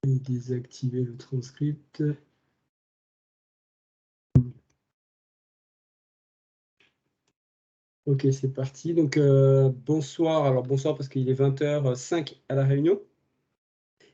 Et désactiver le transcript. Ok, c'est parti. Donc, bonsoir. Alors, bonsoir parce qu'il est 20h05 à La Réunion.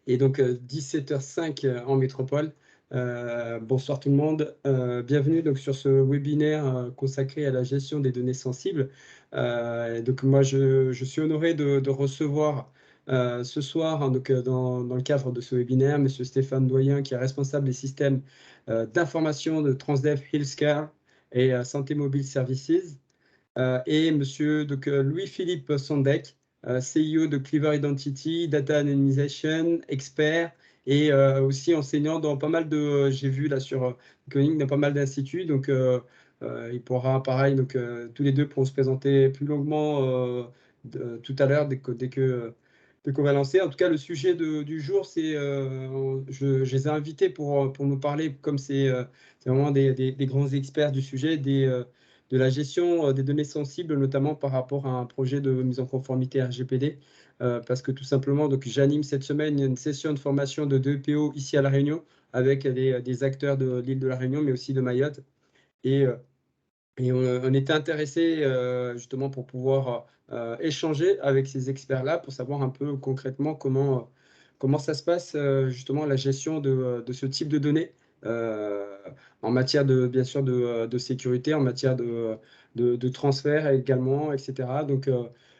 Et donc, 17h05 en métropole. Bonsoir tout le monde. Bienvenue donc, sur ce webinaire consacré à la gestion des données sensibles. Donc, moi, je suis honoré de recevoir ce soir, hein, donc, dans le cadre de ce webinaire, M. Stéphane Doyen, qui est responsable des systèmes d'information de Transdev Healthcare et Santé Mobile Services. Et monsieur Louis-Philippe Sondek, CEO de Clever Identity, Data Anonymization, expert et aussi enseignant dans pas mal de, j'ai vu là sur Koenig, dans pas mal d'instituts. Donc, il pourra, pareil, donc tous les deux pourront se présenter plus longuement tout à l'heure dès qu'on va lancer. En tout cas, le sujet du jour, c'est, je les ai invités pour nous parler, comme c'est vraiment des grands experts du sujet, de la gestion des données sensibles, notamment par rapport à un projet de mise en conformité RGPD, parce que tout simplement, donc j'anime cette semaine une session de formation de 2 PO ici à La Réunion, avec des acteurs de l'île de La Réunion, mais aussi de Mayotte. Et on était intéressé justement pour pouvoir échanger avec ces experts-là, pour savoir un peu concrètement comment ça se passe, justement, la gestion de ce type de données, en matière bien sûr, de sécurité, en matière de transfert également, etc. Donc,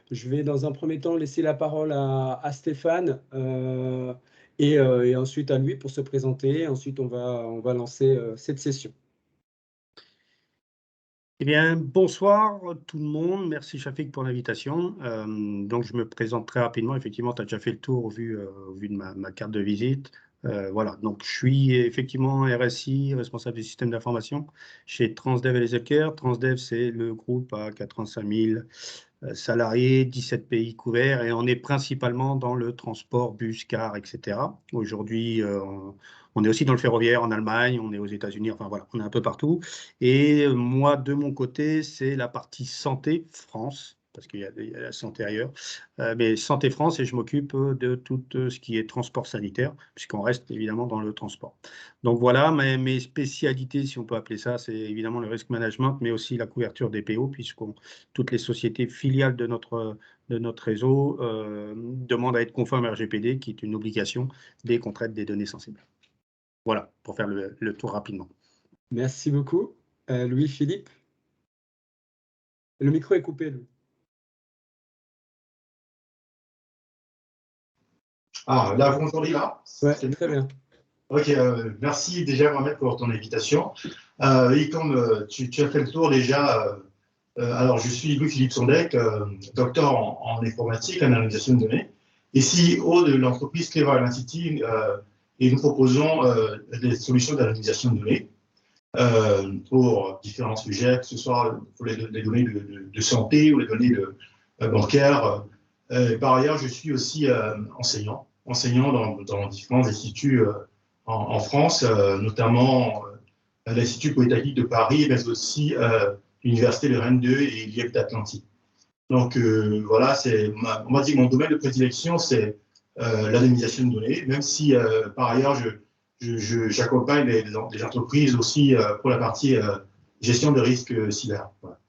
je vais dans un premier temps laisser la parole à Stéphane et ensuite à lui pour se présenter. Ensuite, on va lancer cette session. Eh bien, bonsoir tout le monde. Merci Chafik pour l'invitation. Donc, je me présente très rapidement. Effectivement, tu as déjà fait le tour au vu de ma carte de visite. Voilà, donc je suis effectivement RSI, responsable des systèmes d'information chez Transdev et les Healthcare. Transdev, c'est le groupe à 85 000 salariés, 17 pays couverts, et on est principalement dans le transport, bus, car, etc. Aujourd'hui, on est aussi dans le ferroviaire en Allemagne, on est aux États-Unis, enfin voilà, on est un peu partout. Et moi, de mon côté, c'est la partie santé France, parce qu'il y a la santé ailleurs, mais Santé France, et je m'occupe de tout ce qui est transport sanitaire, puisqu'on reste évidemment dans le transport. Donc voilà, mes spécialités, si on peut appeler ça, c'est évidemment le risk management, mais aussi la couverture des PO, puisqu'on toutes les sociétés filiales de notre réseau demandent à être conformes RGPD, qui est une obligation dès qu'on traite des données sensibles. Voilà, pour faire le tour rapidement. Merci beaucoup. Louis-Philippe. Le micro est coupé, Louis. Ah, là, vous m'entendez là? Ouais, très bien. Ok, merci déjà Mohamed pour ton invitation. Et comme tu as fait le tour déjà, alors je suis Louis-Philippe Sondek, docteur en informatique, en analysation de données, et CEO de l'entreprise Clever Identity, et nous proposons des solutions d'anonymisation de données pour différents sujets, que ce soit pour les données de santé ou les données bancaires. Par ailleurs, je suis aussi enseignant dans différents instituts en France, notamment l'Institut Polytechnique de Paris, mais aussi l'Université de Rennes 2 et l'IEP d'Atlantique. Donc voilà, on m'a dit que mon domaine de prédilection, c'est l'anonymisation de données, même si par ailleurs, j'accompagne des entreprises aussi pour la partie gestion de risques cyber. Voilà.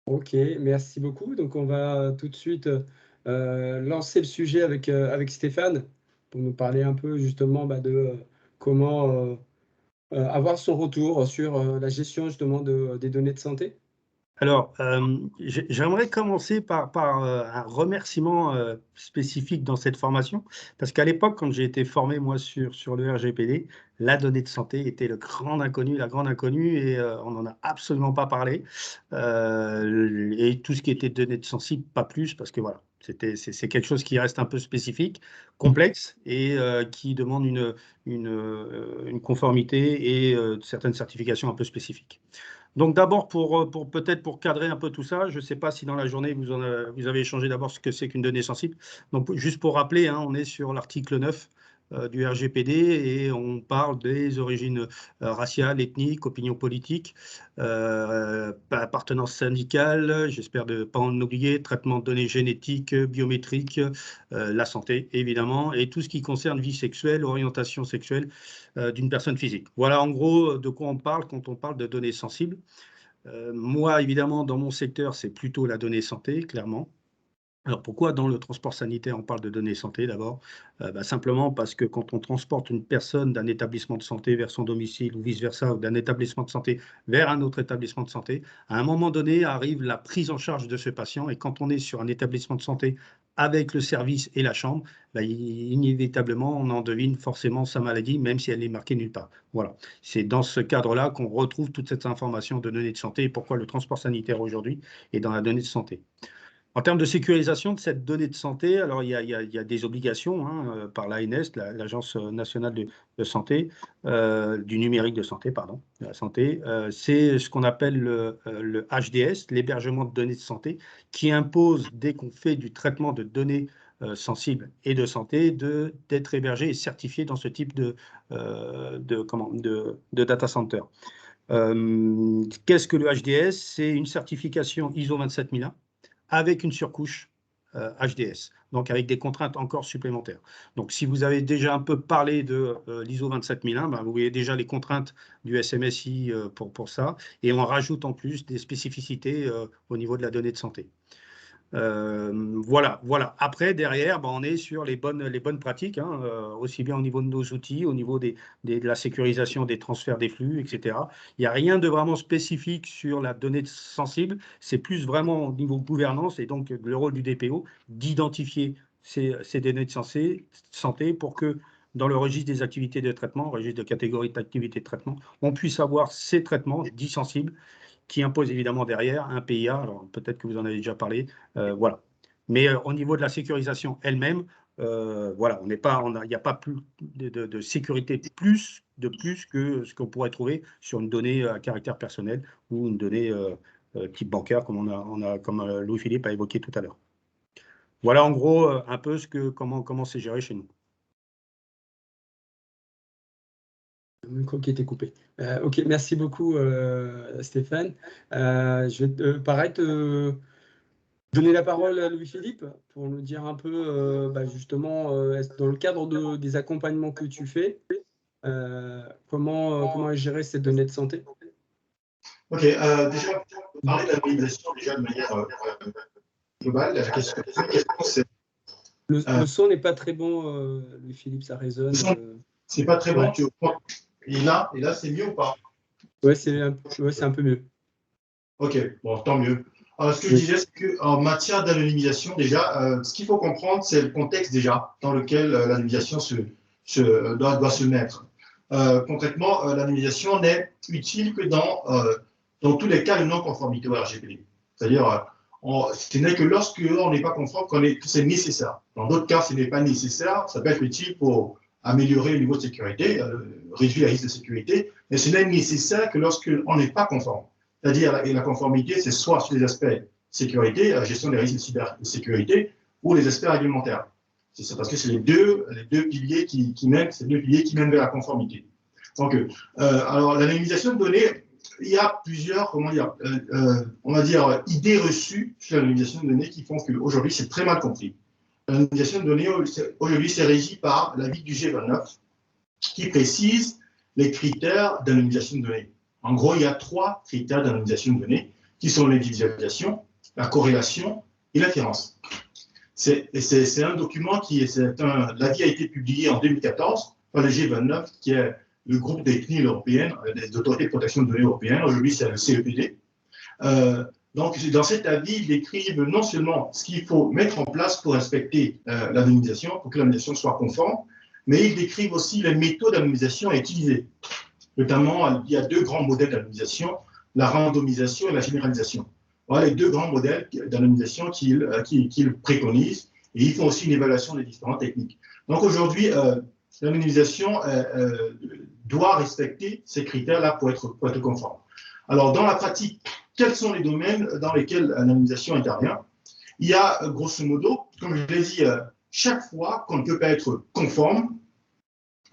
Ok, merci beaucoup. Donc, on va tout de suite lancer le sujet avec Stéphane pour nous parler un peu justement de comment avoir son retour sur la gestion justement des données de santé. Alors, j'aimerais commencer par un remerciement spécifique dans cette formation, parce qu'à l'époque, quand j'ai été formé, moi, sur le RGPD, la donnée de santé était le grand inconnu, la grande inconnue, et on n'en a absolument pas parlé. Et tout ce qui était données de sensible, pas plus, parce que voilà, c'est quelque chose qui reste un peu spécifique, complexe, et qui demande une conformité et certaines certifications un peu spécifiques. Donc d'abord, peut-être pour cadrer un peu tout ça, je ne sais pas si dans la journée, vous avez échangé d'abord ce que c'est qu'une donnée sensible. Donc juste pour rappeler, hein, on est sur l'article 9 du RGPD et on parle des origines raciales, ethniques, opinions politiques, appartenance syndicale, j'espère ne pas en oublier, traitement de données génétiques, biométriques, la santé évidemment, et tout ce qui concerne vie sexuelle, orientation sexuelle d'une personne physique. Voilà en gros de quoi on parle quand on parle de données sensibles. Moi, évidemment, dans mon secteur, c'est plutôt la donnée santé, clairement. Alors pourquoi dans le transport sanitaire on parle de données santé d'abord? Simplement parce que quand on transporte une personne d'un établissement de santé vers son domicile ou vice-versa, ou d'un établissement de santé vers un autre établissement de santé, à un moment donné arrive la prise en charge de ce patient et quand on est sur un établissement de santé avec le service et la chambre, inévitablement on en devine forcément sa maladie même si elle est marquée nulle part. Voilà, c'est dans ce cadre-là qu'on retrouve toute cette information de données de santé et pourquoi le transport sanitaire aujourd'hui est dans la donnée de santé. En termes de sécurisation de cette donnée de santé, alors il y a des obligations par l'ANS, l'Agence nationale de santé, du numérique de santé, pardon, de la santé. C'est ce qu'on appelle le HDS, l'hébergement de données de santé, qui impose, dès qu'on fait du traitement de données sensibles et de santé, d'être hébergé et certifié dans ce type de data center. Qu'est-ce que le HDS? C'est une certification ISO 27001 avec une surcouche HDS, donc avec des contraintes encore supplémentaires. Donc, si vous avez déjà un peu parlé de l'ISO 27001, vous voyez déjà les contraintes du SMSI pour ça, et on rajoute en plus des spécificités au niveau de la donnée de santé. Voilà. Après, derrière, on est sur les bonnes pratiques, aussi bien au niveau de nos outils, au niveau de la sécurisation des transferts des flux, etc. Il n'y a rien de vraiment spécifique sur la donnée sensible. C'est plus vraiment au niveau gouvernance et donc le rôle du DPO d'identifier ces données de santé pour que dans le registre des activités de traitement, registre de catégorie d'activités de traitement, on puisse avoir ces traitements dits sensibles qui impose évidemment derrière un PIA, alors peut-être que vous en avez déjà parlé, voilà. Mais au niveau de la sécurisation elle-même, voilà, il n'y a pas plus de sécurité de plus que ce qu'on pourrait trouver sur une donnée à caractère personnel ou une donnée type bancaire, comme Louis-Philippe a évoqué tout à l'heure. Voilà en gros un peu comment c'est géré chez nous. Le micro qui était coupé. Ok, merci beaucoup Stéphane. Je vais pareil te donner la parole à Louis-Philippe pour nous dire un peu justement dans le cadre des accompagnements que tu fais, comment est gérée cette donnée de santé. Ok, déjà, parler de la mobilisation déjà de manière globale. La question c'est... Le son n'est pas très bon, Louis-Philippe, ça résonne. C'est pas très bon, et là c'est mieux ou pas? Ouais, c'est un peu mieux. Ok, bon, tant mieux. Ce que je disais, c'est qu'en matière d'anonymisation, déjà, ce qu'il faut comprendre, c'est le contexte déjà dans lequel l'anonymisation doit se mettre. Concrètement, l'anonymisation n'est utile que dans tous les cas de non-conformité au RGPD. C'est-à-dire, ce n'est que lorsque on n'est pas conforme que c'est nécessaire. Dans d'autres cas, ce n'est pas nécessaire. Ça peut être utile pour améliorer le niveau de sécurité, réduire les risques de sécurité, mais ce n'est nécessaire que lorsqu'on n'est pas conforme. C'est-à-dire la conformité, c'est soit sur les aspects sécurité, la gestion des risques de cybersécurité, ou les aspects réglementaires. C'est parce que c'est les deux piliers qui mènent vers la conformité. Donc, alors l'anonymisation de données, il y a plusieurs, on va dire, idées reçues sur l'anonymisation de données qui font qu'aujourd'hui, c'est très mal compris. L'anonymisation de données, aujourd'hui, c'est régi par l'avis du G29 qui précise les critères d'anonymisation de données. En gros, il y a 3 critères d'anonymisation de données qui sont l'individualisation, la corrélation et l'inférence. C'est un document l'avis a été publié en 2014 par le G29, qui est le groupe des CNIL européennes, des autorités de protection de données européennes. Aujourd'hui, c'est le CEPD. Donc, dans cet avis, ils décrivent non seulement ce qu'il faut mettre en place pour respecter l'anonymisation, pour que l'anonymisation soit conforme, mais ils décrivent aussi les méthodes d'anonymisation à utiliser. Notamment, il y a 2 grands modèles d'anonymisation, la randomisation et la généralisation. Voilà les 2 grands modèles d'anonymisation qu'ils préconisent, et ils font aussi une évaluation des différentes techniques. Donc aujourd'hui, l'anonymisation doit respecter ces critères-là pour être conforme. Alors dans la pratique, quels sont les domaines dans lesquels l'anonymisation intervient? Il y a grosso modo, comme je l'ai dit, chaque fois qu'on ne peut pas être conforme,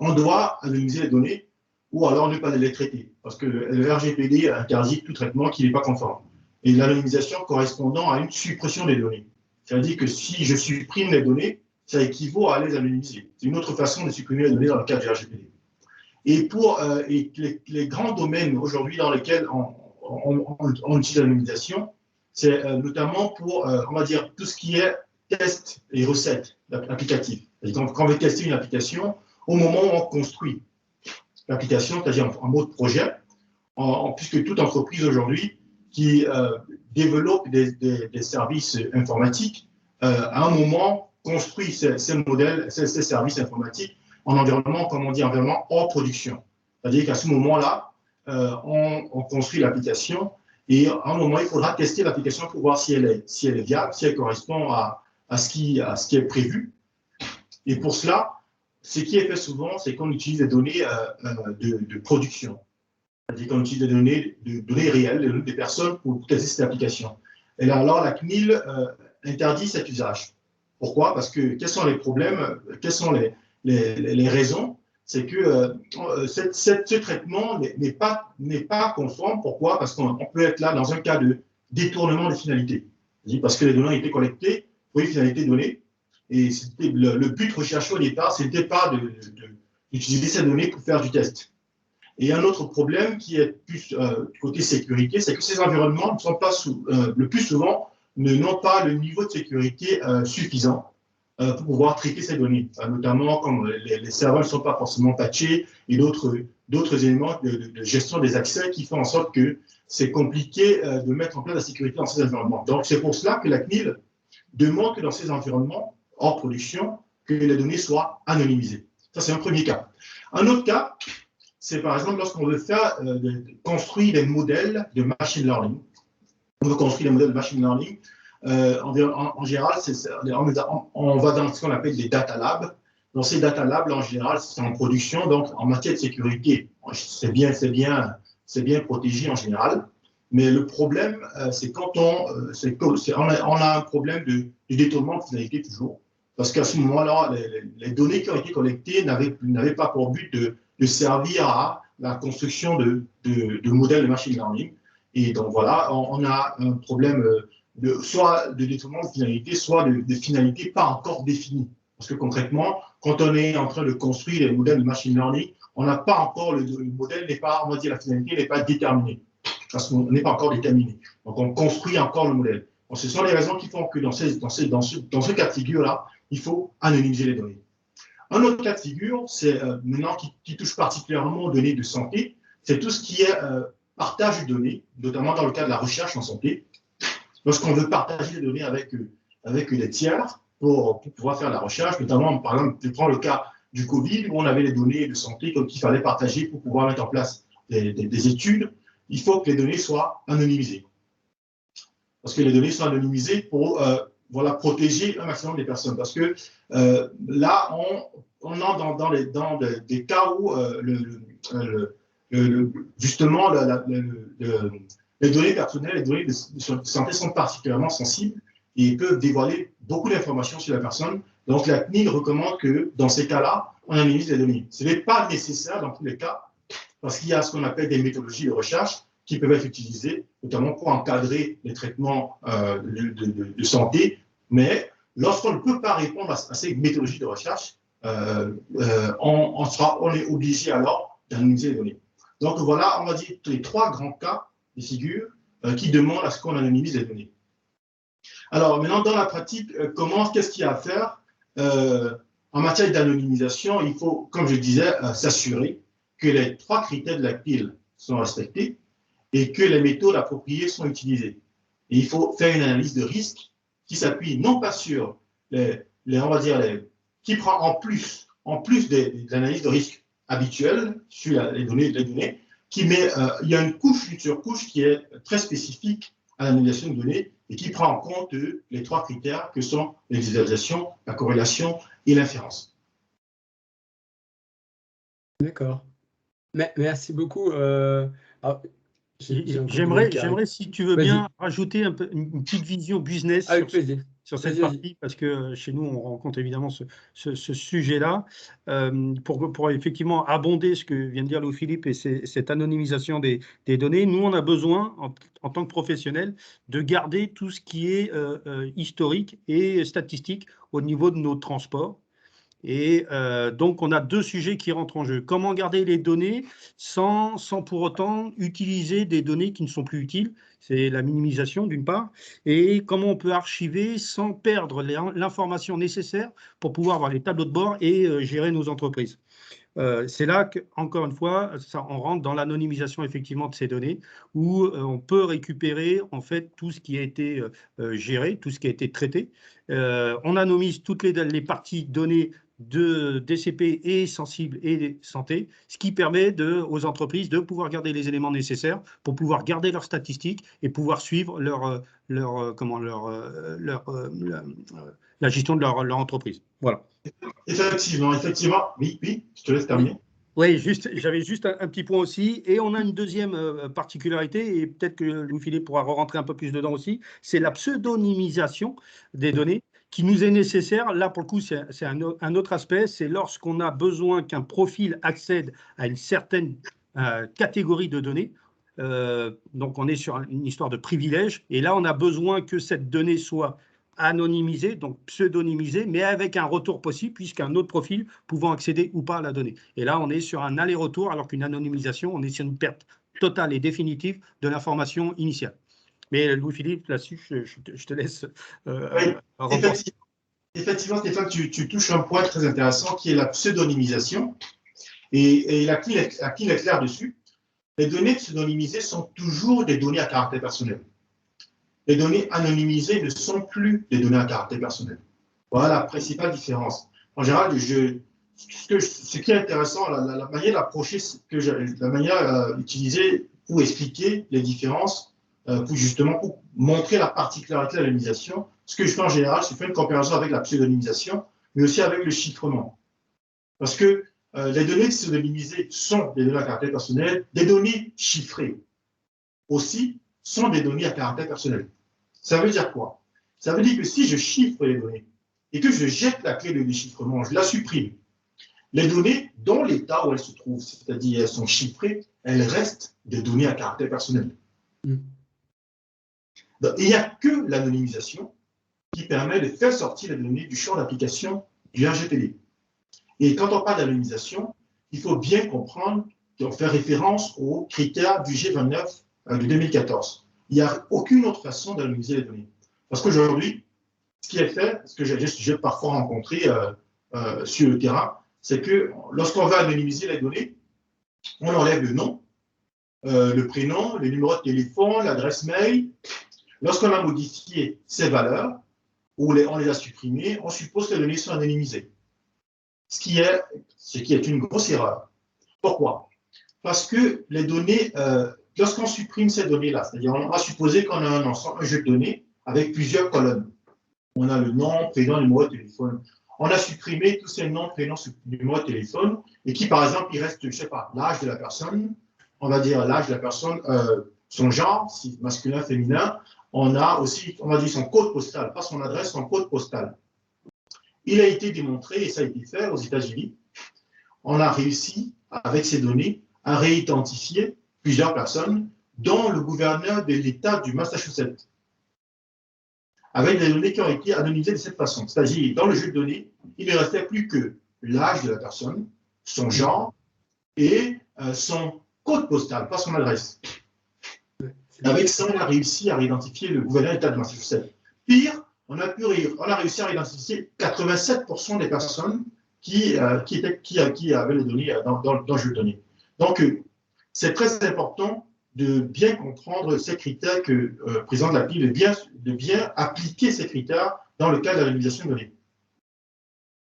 on doit anonymiser les données ou alors ne pas les traiter, parce que le RGPD interdit tout traitement qui n'est pas conforme. Et l'anonymisation correspondant à une suppression des données. C'est-à-dire que si je supprime les données, ça équivaut à les anonymiser. C'est une autre façon de supprimer les données dans le cadre du RGPD. Et pour les grands domaines aujourd'hui dans lesquels on utilise l'anonymisation, c'est notamment pour, on va dire, tout ce qui est test et recettes applicatives. Quand on veut tester une application, au moment où on construit l'application, c'est-à-dire en mode projet, puisque toute entreprise aujourd'hui qui développe des services informatiques, à un moment, construit ces modèles, ces services informatiques en environnement, comme on dit, environnement hors production. C'est-à-dire qu'à ce moment-là, on construit l'application et à un moment, il faudra tester l'application pour voir si elle est viable, si elle correspond à ce qui est prévu. Et pour cela, ce qui est fait souvent, c'est qu'on utilise des données de production. C'est-à-dire qu'on utilise des données réelles, des données des personnes pour tester cette application. Et là, alors, la CNIL interdit cet usage. Pourquoi? Parce que quels sont les problèmes, quelles sont les raisons? C'est que ce traitement n'est pas conforme. Pourquoi? Parce qu'on peut être là dans un cas de détournement des finalités. Parce que les données ont été collectées pour une finalité donnée. Et le but recherché au départ, ce n'était pas d'utiliser ces données pour faire du test. Et un autre problème qui est plus côté sécurité, c'est que ces environnements ne sont pas le plus souvent n'ont pas le niveau de sécurité suffisant pour pouvoir traiter ces données, notamment comme les serveurs ne sont pas forcément patchés et d'autres éléments de gestion des accès qui font en sorte que c'est compliqué de mettre en place la sécurité dans ces environnements. Donc c'est pour cela que la CNIL demande que dans ces environnements hors production, que les données soient anonymisées. Ça, c'est un premier cas. Un autre cas, c'est par exemple lorsqu'on veut construire des modèles de machine learning. On veut construire des modèles de machine learning. En général, on va dans ce qu'on appelle des data labs. Dans ces data labs, en général, c'est en production. Donc, en matière de sécurité, c'est bien protégé en général. Mais le problème, c'est quand on a un problème de détournement de finalité toujours. Parce qu'à ce moment-là, les données qui ont été collectées n'avaient pas pour but de servir à la construction de modèles de machine learning. Et donc voilà, on a un problème soit de détournement de finalité, soit de finalité pas encore définie. Parce que concrètement, quand on est en train de construire des modèles de machine learning, on n'a pas encore, le modèle n'est pas, on va dire, la finalité n'est pas déterminée. Parce qu'on n'est pas encore déterminé. Donc on construit encore le modèle. Donc, ce sont les raisons qui font que dans ce cas de figure-là, il faut anonymiser les données. Un autre cas de figure, c'est maintenant qui touche particulièrement aux données de santé, c'est tout ce qui est partage de données, notamment dans le cas de la recherche en santé. Lorsqu'on veut partager les données avec les tiers pour pouvoir faire la recherche, notamment, par exemple, je prends le cas du Covid, où on avait les données de santé qu'il fallait partager pour pouvoir mettre en place des études, il faut que les données soient anonymisées. Parce que les données sont anonymisées pour protéger un maximum des personnes. Parce que là, on entre dans des cas où justement les données personnelles, les données de santé sont particulièrement sensibles et peuvent dévoiler beaucoup d'informations sur la personne. Donc la CNIL recommande que dans ces cas-là, on anonymise les données. Ce n'est pas nécessaire dans tous les cas, parce qu'il y a ce qu'on appelle des méthodologies de recherche qui peuvent être utilisées, notamment pour encadrer les traitements de santé. Mais lorsqu'on ne peut pas répondre à ces méthodologies de recherche, on est obligé alors d'anonymiser les données. Donc voilà, on va dire les trois grands cas de figure qui demandent à ce qu'on anonymise les données. Alors maintenant, dans la pratique, qu'est-ce qu'il y a à faire en matière d'anonymisation? Il faut, comme je disais, s'assurer que les trois critères de la CNIL sont respectés et que les méthodes appropriées sont utilisées. Et il faut faire une analyse de risque qui s'appuie non pas sur qui prend en plus de l'analyse de risque habituelle sur les données, il y a une surcouche qui est très spécifique à l'anonymisation de données et qui prend en compte les trois critères que sont les visualisations, la corrélation et l'inférence. D'accord. Merci beaucoup. J'aimerais, si tu veux bien, rajouter une petite vision business avec plaisir. cette partie, parce que chez nous, on rencontre évidemment ce sujet-là. Pour effectivement abonder ce que vient de dire Louis-Philippe et cette anonymisation des données, nous, on a besoin, en tant que professionnels, de garder tout ce qui est historique et statistique au niveau de nos transports. Et donc, on a deux sujets qui rentrent en jeu. Comment garder les données sans pour autant utiliser des données qui ne sont plus utiles? C'est la minimisation, d'une part. Et comment on peut archiver sans perdre l'information nécessaire pour pouvoir avoir les tableaux de bord et gérer nos entreprises. C'est là qu'encore une fois, on rentre dans l'anonymisation effectivement de ces données, où on peut récupérer en fait tout ce qui a été géré, tout ce qui a été traité. On anonymise toutes les parties données de DCP et sensibles et santé, ce qui permet aux entreprises de pouvoir garder les éléments nécessaires pour pouvoir garder leurs statistiques et pouvoir suivre la gestion de leur entreprise. Voilà. Effectivement, oui, je te laisse terminer. Oui, j'avais juste un petit point aussi. Et on a une deuxième particularité, et peut-être que Louis-Philippe pourra rentrer un peu plus dedans aussi, c'est la pseudonymisation des données qui nous est nécessaire. Là, pour le coup, c'est un autre aspect. C'est lorsqu'on a besoin qu'un profil accède à une certaine catégorie de données. Donc, on est sur une histoire de privilège. Et là, on a besoin que cette donnée soit anonymisé, donc pseudonymisé, mais avec un retour possible, puisqu'un autre profil pouvant accéder ou pas à la donnée. Et là, on est sur un aller-retour, alors qu'une anonymisation, on est sur une perte totale et définitive de l'information initiale. Mais Louis-Philippe, là-dessus, je te laisse effectivement, Stéphane, tu touches un point très intéressant qui est la pseudonymisation. Et la clé est claire dessus. Les données pseudonymisées sont toujours des données à caractère personnel. Les données anonymisées ne sont plus des données à caractère personnel. Voilà la principale différence. En général, ce qui est intéressant, la manière d'approcher, la manière utilisée pour expliquer les différences, pour montrer la particularité de l'anonymisation, ce que je fais en général, c'est faire une comparaison avec la pseudonymisation, mais aussi avec le chiffrement. Parce que les données pseudonymisées sont des données à caractère personnel, des données chiffrées aussi sont des données à caractère personnel. Ça veut dire quoi? Ça veut dire que si je chiffre les données et que je jette la clé de déchiffrement, je la supprime, les données dans l'état où elles se trouvent, c'est-à-dire elles sont chiffrées, elles restent des données à caractère personnel. Donc, il n'y a que l'anonymisation qui permet de faire sortir les données du champ d'application du RGPD. Et quand on parle d'anonymisation, il faut bien comprendre qu'on fait référence aux critères du G29 de 2014. Il n'y a aucune autre façon d'anonymiser les données. Parce qu'aujourd'hui, ce qui est fait, ce que j'ai parfois rencontré sur le terrain, c'est que lorsqu'on va anonymiser les données, on enlève le nom, le prénom, le numéro de téléphone, l'adresse mail. Lorsqu'on a modifié ces valeurs, ou on les a supprimées, on suppose que les données sont anonymisées. Ce qui est une grosse erreur. Pourquoi? Parce que les données, lorsqu'on supprime ces données-là, c'est-à-dire on va supposer qu'on a un jeu de données avec plusieurs colonnes. On a le nom, prénom, numéro de téléphone. On a supprimé tous ces noms, prénoms, numéro de téléphone, et qui, par exemple, il reste, je ne sais pas, l'âge de la personne, on va dire l'âge de la personne, son genre, si masculin, féminin. On a aussi, on va dire son code postal, pas son adresse, son code postal. Il a été démontré, et ça a été fait aux États-Unis, on a réussi, avec ces données, à réidentifier plusieurs personnes, dont le gouverneur de l'État du Massachusetts, avec des données qui ont été anonymisées de cette façon. C'est-à-dire, dans le jeu de données, il ne restait plus que l'âge de la personne, son genre et son code postal, pas son adresse. Avec ça, on a réussi à réidentifier le gouverneur de l'État du Massachusetts. Pire, on a réussi à identifier 87% des personnes qui avaient les données dans le jeu de données. Donc, c'est très important de bien comprendre ces critères que le président de l'API, de bien appliquer ces critères dans le cadre de l'anonymisation de données.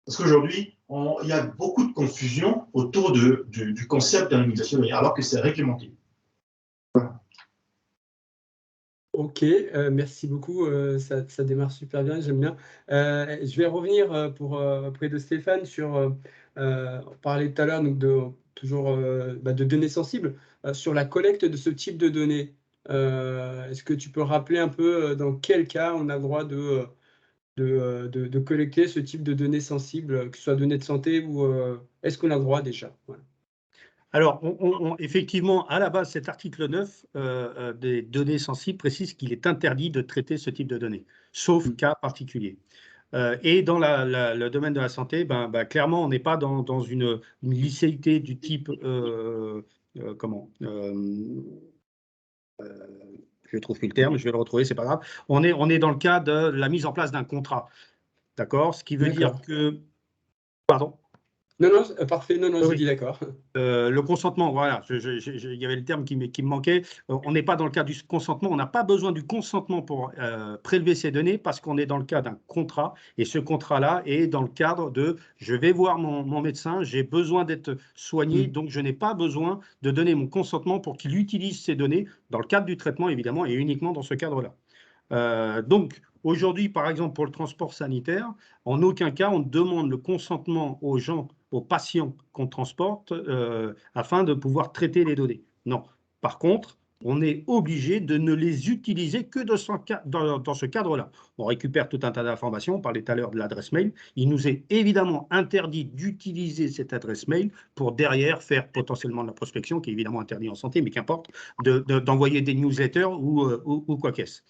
Parce qu'aujourd'hui, il y a beaucoup de confusion autour du concept d'anonymisation de données, alors que c'est réglementé. Ok, merci beaucoup, ça démarre super bien, j'aime bien. Je vais revenir auprès de Stéphane sur, on parlait tout à l'heure toujours de données sensibles, sur la collecte de ce type de données. Est-ce que tu peux rappeler un peu dans quel cas on a le droit de collecter ce type de données sensibles, que ce soit données de santé ou est-ce qu'on a le droit déjà? Voilà. Alors, effectivement, à la base, cet article 9 des données sensibles précise qu'il est interdit de traiter ce type de données, sauf cas particulier. Et dans le domaine de la santé, clairement, on n'est pas dans une licéité du type, je ne trouve plus le terme, je vais le retrouver, c'est pas grave. On est dans le cas de la mise en place d'un contrat, d'accord? Ce qui veut dire que, pardon? Non, non, parfait, non, j'ai Oui. dit d'accord. Le consentement, voilà, il y avait le terme qui me manquait. On n'est pas dans le cas du consentement, on n'a pas besoin du consentement pour prélever ces données parce qu'on est dans le cas d'un contrat et ce contrat-là est dans le cadre de je vais voir mon médecin, j'ai besoin d'être soigné, donc je n'ai pas besoin de donner mon consentement pour qu'il utilise ces données dans le cadre du traitement évidemment et uniquement dans ce cadre-là. Donc, aujourd'hui, par exemple, pour le transport sanitaire, en aucun cas, on demande le consentement aux gens, aux patients qu'on transporte afin de pouvoir traiter les données. Non. Par contre, on est obligé de ne les utiliser que dans ce cadre-là. On récupère tout un tas d'informations. On parlait tout à l'heure de l'adresse mail. Il nous est évidemment interdit d'utiliser cette adresse mail pour derrière faire potentiellement de la prospection, qui est évidemment interdit en santé, mais qu'importe, d'envoyer des newsletters ou quoi qu'est-ce.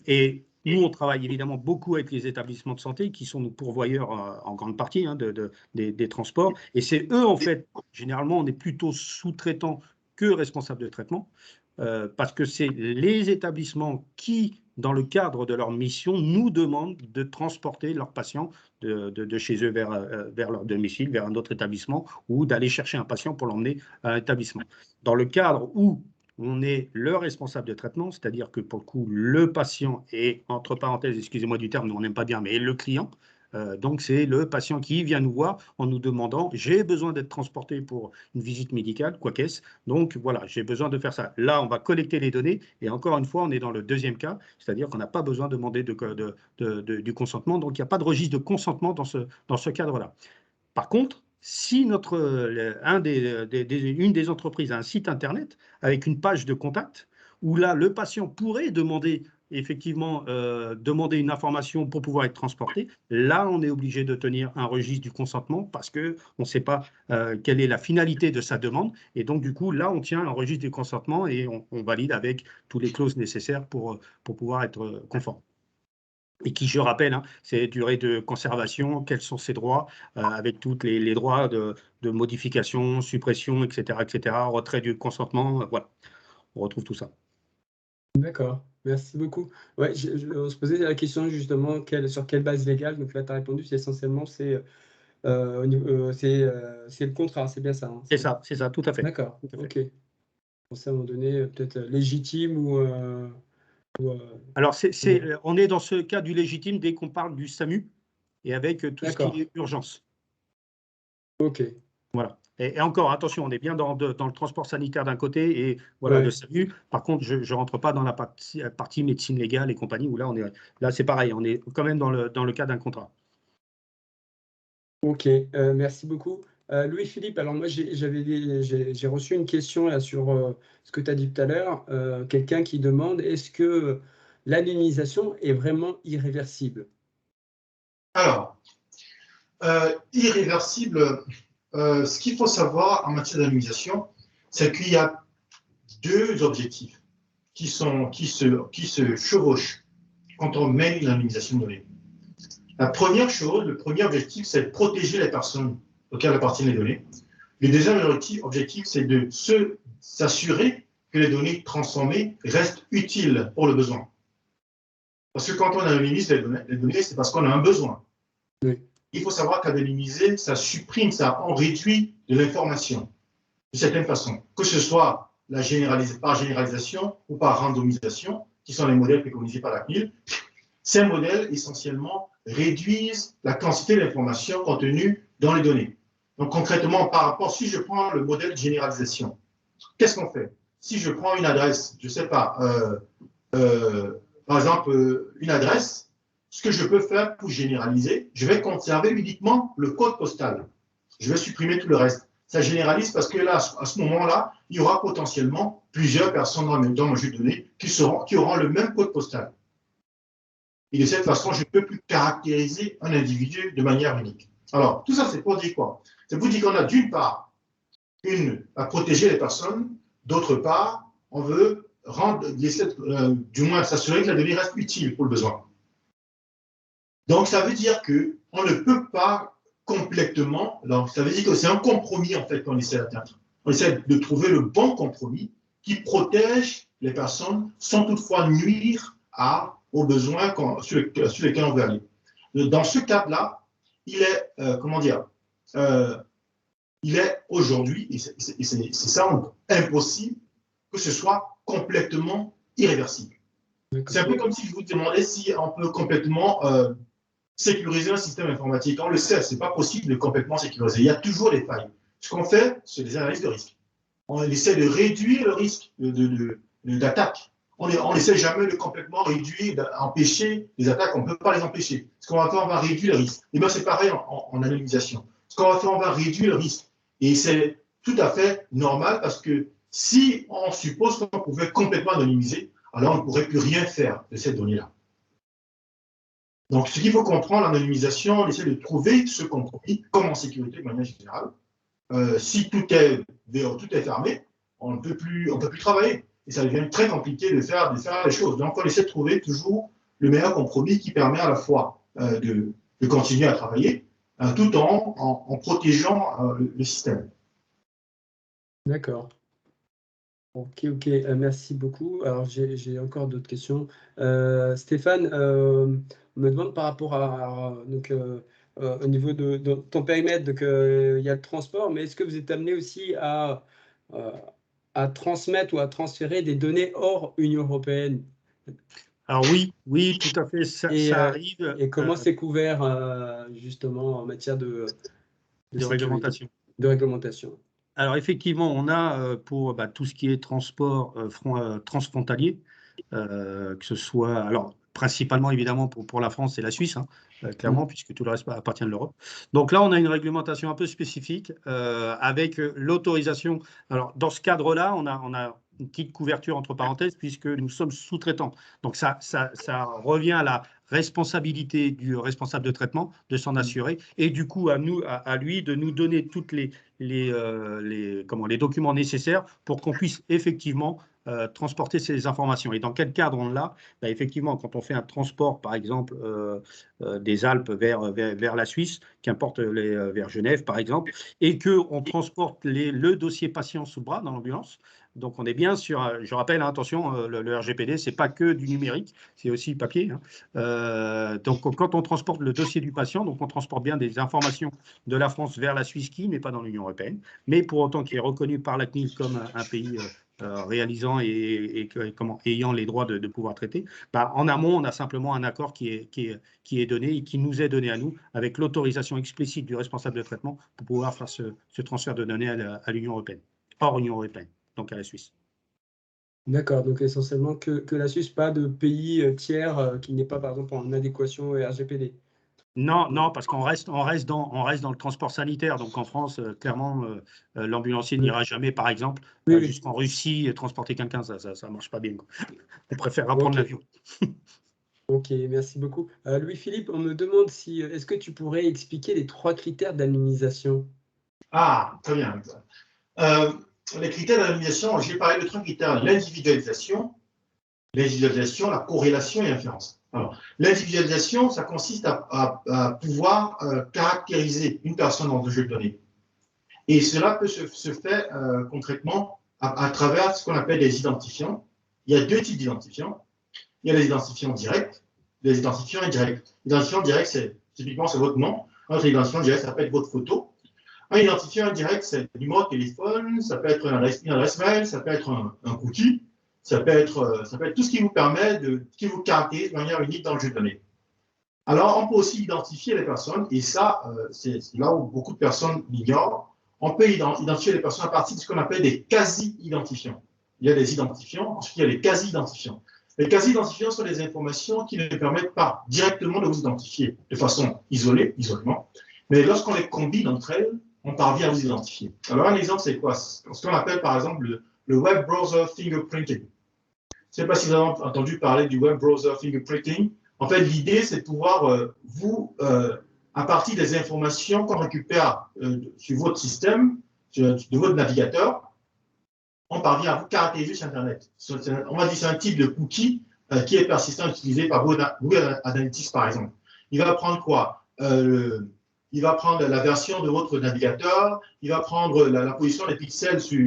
Et nous, on travaille évidemment beaucoup avec les établissements de santé qui sont nos pourvoyeurs en grande partie des transports. Et c'est eux, en fait, généralement, on est plutôt sous-traitant que responsable de traitement parce que c'est les établissements qui, dans le cadre de leur mission, nous demandent de transporter leurs patients de chez eux vers leur domicile, vers un autre établissement ou d'aller chercher un patient pour l'emmener à un établissement. Dans le cadre où on est le responsable de traitement, c'est-à-dire que pour le coup, le patient est, entre parenthèses, excusez-moi du terme, on n'aime pas bien, mais le client. Donc, c'est le patient qui vient nous voir en nous demandant « j'ai besoin d'être transporté pour une visite médicale, quoi qu'est-ce ». Donc, voilà, j'ai besoin de faire ça. Là, on va collecter les données et encore une fois, on est dans le deuxième cas, c'est-à-dire qu'on n'a pas besoin de demander du consentement. Donc, il n'y a pas de registre de consentement dans ce cadre-là. Par contre, si une des entreprises a un site internet avec une page de contact, où là, le patient pourrait demander effectivement demander une information pour pouvoir être transporté, là, on est obligé de tenir un registre du consentement parce qu'on ne sait pas quelle est la finalité de sa demande. Et donc, du coup, là, on tient un registre du consentement et on valide avec toutes les clauses nécessaires pour pouvoir être conforme. Et qui, je rappelle, c'est durée de conservation, quels sont ses droits, avec tous les droits de modification, suppression, etc., retrait du consentement, voilà, on retrouve tout ça. D'accord, merci beaucoup. Ouais, on se posait la question justement sur quelle base légale, donc là tu as répondu, c'est essentiellement c'est le contrat, c'est bien ça. C'est ça, tout à fait. D'accord, ok. Pour ça, à un moment donné, peut-être légitime ou alors, on est dans ce cas du légitime dès qu'on parle du SAMU et avec tout ce qui est urgence. Ok. Voilà. Et encore, attention, on est bien dans le transport sanitaire d'un côté et voilà, le SAMU. Par contre, je ne rentre pas dans la partie médecine légale et compagnie, où là, c'est pareil, on est quand même dans le cas d'un contrat. Ok, merci beaucoup. Louis-Philippe, alors moi j'ai reçu une question là, sur ce que tu as dit tout à l'heure. Quelqu'un qui demande est-ce que l'anonymisation est vraiment irréversible? Alors, irréversible, ce qu'il faut savoir en matière d'anonymisation, c'est qu'il y a deux objectifs qui se chevauchent quand on mène l'anonymisation de données. La première chose, le premier objectif, c'est de protéger les personnes auxquelles appartiennent les données. Le deuxième objectif, c'est de s'assurer que les données transformées restent utiles pour le besoin. Parce que quand on anonymise les données, c'est parce qu'on a un besoin. Oui. Il faut savoir qu'anonymiser, ça supprime, on réduit de l'information de certaines façons, que ce soit par généralisation ou par randomisation, qui sont les modèles préconisés par la CNIL. Ces modèles, essentiellement, réduisent la quantité d'informations contenues dans les données. Donc, concrètement, par rapport, si je prends le modèle de généralisation, qu'est-ce qu'on fait? Si je prends une adresse, je ne sais pas, par exemple, une adresse, ce que je peux faire pour généraliser, je vais conserver uniquement le code postal. Je vais supprimer tout le reste. Ça généralise parce que là, à ce moment-là, il y aura potentiellement plusieurs personnes dans mon jeu de données qui auront le même code postal. Et de cette façon, je ne peux plus caractériser un individu de manière unique. Alors, tout ça, c'est pour dire quoi? C'est pour dire qu'on a d'une part à protéger les personnes, d'autre part, on veut du moins s'assurer que la donnée reste utile pour le besoin. Donc, ça veut dire qu'on ne peut pas complètement, donc ça veut dire que c'est un compromis en fait qu'on essaie d'atteindre. On essaie de trouver le bon compromis qui protège les personnes sans toutefois nuire aux besoins sur lesquels on veut aller. Dans ce cadre-là, il est, il est aujourd'hui, et c'est ça, impossible que ce soit complètement irréversible. C'est un peu comme si je vous demandais si on peut complètement sécuriser un système informatique. On le sait, ce n'est pas possible de complètement sécuriser. Il y a toujours des failles. Ce qu'on fait, c'est des analyses de risque. On essaie de réduire le risque d'attaque. On n'essaie jamais de complètement réduire, d'empêcher les attaques. On ne peut pas les empêcher. Ce qu'on va faire, on va réduire le risque. Et bien, c'est pareil en anonymisation. Ce qu'on va faire, on va réduire le risque. Et c'est tout à fait normal parce que si on suppose qu'on pouvait complètement anonymiser, alors on ne pourrait plus rien faire de cette donnée-là. Donc, ce qu'il faut comprendre, l'anonymisation, on essaie de trouver ce compromis, comme en sécurité de manière générale. Si tout est fermé, on ne peut plus travailler. Et ça devient très compliqué de faire les choses. Donc, on essaie de trouver toujours le meilleur compromis qui permet à la fois de continuer à travailler, tout en protégeant le système. D'accord. Ok, merci beaucoup. Alors, j'ai encore d'autres questions. Stéphane, on me demande par rapport au niveau de ton périmètre, donc il y a le transport, mais est-ce que vous êtes amené aussi à transmettre ou à transférer des données hors Union européenne? Alors oui, tout à fait, ça arrive. Et comment c'est couvert justement en matière de réglementation. De réglementation. Alors effectivement, on a pour tout ce qui est transport transfrontalier, que ce soit, alors principalement évidemment pour la France et la Suisse, clairement, puisque tout le reste appartient de l'Europe. Donc là, on a une réglementation un peu spécifique avec l'autorisation. Alors dans ce cadre-là, on a une petite couverture entre parenthèses puisque nous sommes sous-traitants. Donc ça revient à la responsabilité du responsable de traitement de s'en assurer et du coup à lui de nous donner toutes les documents nécessaires pour qu'on puisse effectivement transporter ces informations. Et dans quel cadre on l'a? Effectivement, quand on fait un transport, par exemple, des Alpes vers la Suisse, qu'importe vers Genève, par exemple, et qu'on transporte le dossier patient sous le bras dans l'ambulance, donc on est bien sur, je rappelle, attention, le RGPD, ce n'est pas que du numérique, c'est aussi papier. Donc quand on transporte le dossier du patient, donc on transporte bien des informations de la France vers la Suisse qui n'est pas dans l'Union européenne, mais pour autant qui est reconnu par la CNIL comme un pays réalisant et ayant les droits de pouvoir traiter. En amont, on a simplement un accord qui est donné et qui nous est donné à nous avec l'autorisation explicite du responsable de traitement pour pouvoir faire ce transfert de données à l'Union européenne, hors Union européenne. Donc à la Suisse. D'accord, donc essentiellement que la Suisse, pas de pays tiers qui n'est pas par exemple en adéquation RGPD. Non, parce qu'on reste dans le transport sanitaire. Donc en France, clairement, l'ambulancier n'ira jamais, par exemple, jusqu'en Russie transporter quelqu'un, ça ne marche pas bien, quoi. On préfère prendre l'avion. Ok, merci beaucoup. Louis-Philippe, on me demande est-ce que tu pourrais expliquer les 3 critères d'anonymisation? Ah, très bien. Les critères d'anonymisation, j'ai parlé de 3 critères: l'individualisation, la corrélation et l'inférence. Alors, l'individualisation, ça consiste à pouvoir caractériser une personne dans un jeu de données. Et cela peut se faire concrètement à travers ce qu'on appelle des identifiants. Il y a 2 types d'identifiants. Il y a les identifiants directs, les identifiants indirects. L'identifiant direct, typiquement, c'est votre nom. Notre identifiant direct, ça peut être votre photo. Un identifiant indirect, c'est le numéro de téléphone, ça peut être une adresse mail, ça peut être un cookie, ça peut être tout ce qui vous permet qui vous caractérise de manière unique dans le jeu de données. Alors, on peut aussi identifier les personnes, et ça, c'est là où beaucoup de personnes l'ignorent. On peut identifier les personnes à partir de ce qu'on appelle des quasi-identifiants. Il y a des identifiants, ensuite il y a les quasi-identifiants. Les quasi-identifiants sont des informations qui ne permettent pas directement de vous identifier de façon isolément, mais lorsqu'on les combine entre elles, on parvient à vous identifier. Alors, un exemple, c'est quoi? Ce qu'on appelle, par exemple, le web browser fingerprinting. Je ne sais pas si vous avez entendu parler du web browser fingerprinting. En fait, l'idée, c'est de pouvoir à partir des informations qu'on récupère sur votre système, de votre navigateur, on parvient à vous caractériser sur Internet. On va dire que c'est un type de cookie qui est persistant utilisé par Google Analytics, par exemple. Il va prendre quoi? Il va prendre la version de votre navigateur, il va prendre la position des pixels sur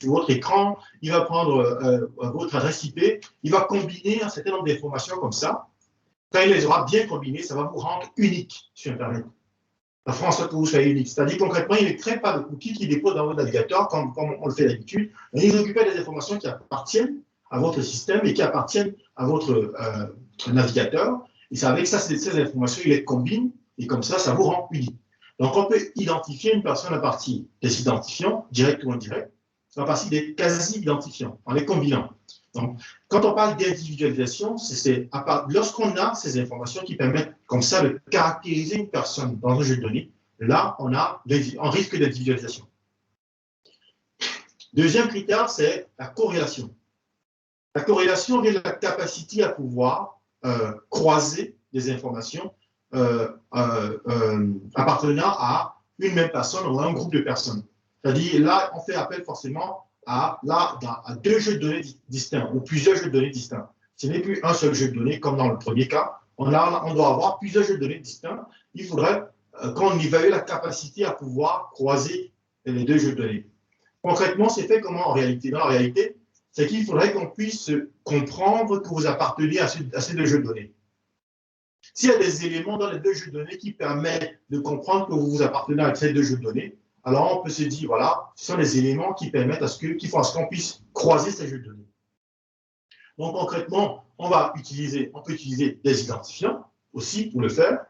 votre écran, il va prendre votre adresse IP, il va combiner un certain nombre d'informations comme ça. Quand il les aura bien combinées, ça va vous rendre unique sur Internet. La France souhaite que vous soyez unique. C'est-à-dire concrètement, il ne crée pas de cookies qu'il dépose dans votre navigateur comme on le fait d'habitude. Il récupère des informations qui appartiennent à votre système et qui appartiennent à votre navigateur. Et c'est avec ça, ces informations, il les combine et comme ça, ça vous rend unique. Donc, on peut identifier une personne à partir des identifiants, directs ou indirects, à partir des quasi-identifiants, en les combinant. Donc, quand on parle d'individualisation, c'est lorsqu'on a ces informations qui permettent comme ça de caractériser une personne dans un jeu de données, là, on a un risque d'individualisation. Deuxième critère, c'est la corrélation. La corrélation vient de la capacité à pouvoir croiser des informations appartenant à une même personne ou à un groupe de personnes. C'est-à-dire, là, on fait appel forcément à deux jeux de données distincts ou plusieurs jeux de données distincts. Ce n'est plus un seul jeu de données comme dans le premier cas. On doit avoir plusieurs jeux de données distincts. Il faudrait qu'on évalue la capacité à pouvoir croiser les deux jeux de données. Concrètement, c'est fait comment en réalité? Dans la réalité, c'est qu'il faudrait qu'on puisse comprendre que vous appartenez à ces deux jeux de données. S'il y a des éléments dans les deux jeux de données qui permettent de comprendre que vous appartenez à ces deux jeux de données, alors on peut se dire, voilà, ce sont des éléments qui permettent qui font à ce qu'on puisse croiser ces jeux de données. Donc concrètement, on peut utiliser des identifiants aussi pour le faire,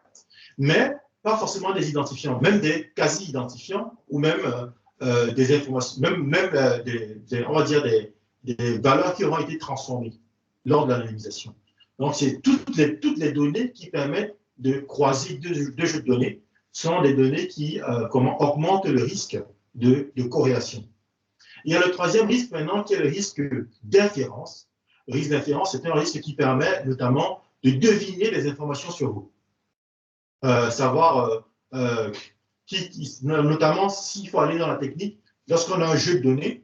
mais pas forcément des identifiants, même des quasi-identifiants ou même des informations, on va dire des valeurs qui auront été transformées lors de l'anonymisation. Donc c'est toutes les données qui permettent de croiser deux jeux de données sont des données qui augmentent le risque de corrélation. Il y a le troisième risque maintenant qui est le risque d'inférence. Le risque d'inférence, c'est un risque qui permet notamment de deviner des informations sur vous. Notamment s'il faut aller dans la technique, lorsqu'on a un jeu de données,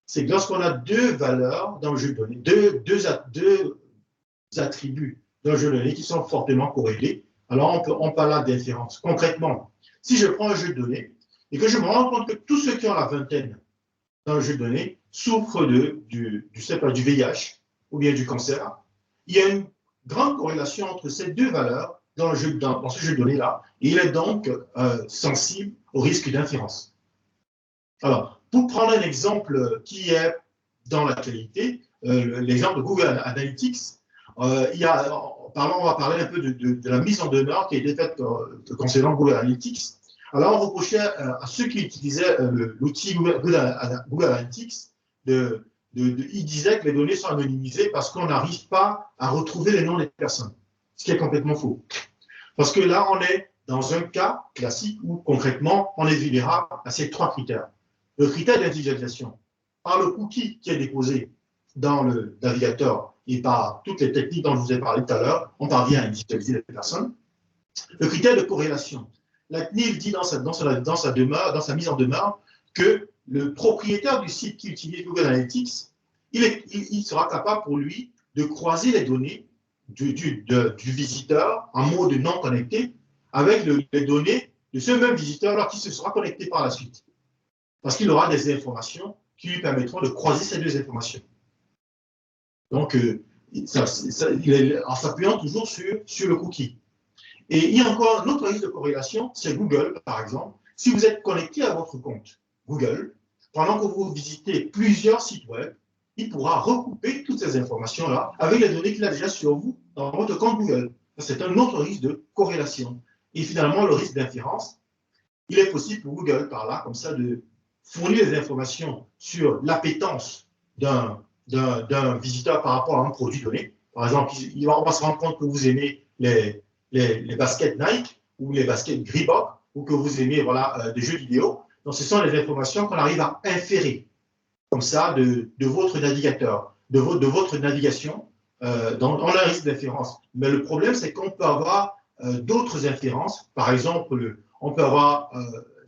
c'est que lorsqu'on a deux valeurs dans le jeu de données, deux attributs dans le jeu de données qui sont fortement corrélés, alors on parle là d'inférence. Concrètement, si je prends un jeu de données et que je me rends compte que tous ceux qui ont la vingtaine dans le jeu de données souffrent du VIH ou bien du cancer, il y a une grande corrélation entre ces deux valeurs dans ce jeu de données-là, et il est donc sensible au risque d'inférence. Alors, pour prendre un exemple qui est dans l'actualité, l'exemple de Google Analytics, on va parler un peu de la mise en demeure qui a été faite concernant Google Analytics. Alors, on reprochait à ceux qui utilisaient l'outil Google Analytics, ils disaient que les données sont anonymisées parce qu'on n'arrive pas à retrouver les noms des personnes, ce qui est complètement faux. Parce que là, on est dans un cas classique où, concrètement, on est vulnérable à ces trois critères. Le critère d'individualisation, par le cookie qui est déposé dans le navigateur et par toutes les techniques dont je vous ai parlé tout à l'heure, on parvient à individualiser les personnes. Le critère de corrélation, la CNIL dit dans sa mise en demeure que le propriétaire du site qui utilise Google Analytics, il sera capable pour lui de croiser les données du visiteur en mode non connecté avec les données de ce même visiteur-là qui se sera connecté par la suite. Parce qu'il aura des informations qui lui permettront de croiser ces deux informations. Donc, en s'appuyant toujours sur le cookie. Et il y a encore un autre risque de corrélation, c'est Google, par exemple. Si vous êtes connecté à votre compte Google, pendant que vous visitez plusieurs sites web, il pourra recouper toutes ces informations-là avec les données qu'il a déjà sur vous dans votre compte Google. C'est un autre risque de corrélation. Et finalement, le risque d'inférence, il est possible pour Google, par là, comme ça, de fournir des informations sur l'appétence d'un visiteur par rapport à un produit donné. Par exemple, on va se rendre compte que vous aimez les baskets Nike ou les baskets Reebok ou que vous aimez des jeux vidéo. Donc, ce sont les informations qu'on arrive à inférer comme ça de votre navigateur, de votre navigation on a un risque d'inférence. Mais le problème, c'est qu'on peut avoir d'autres inférences. Par exemple, on peut avoir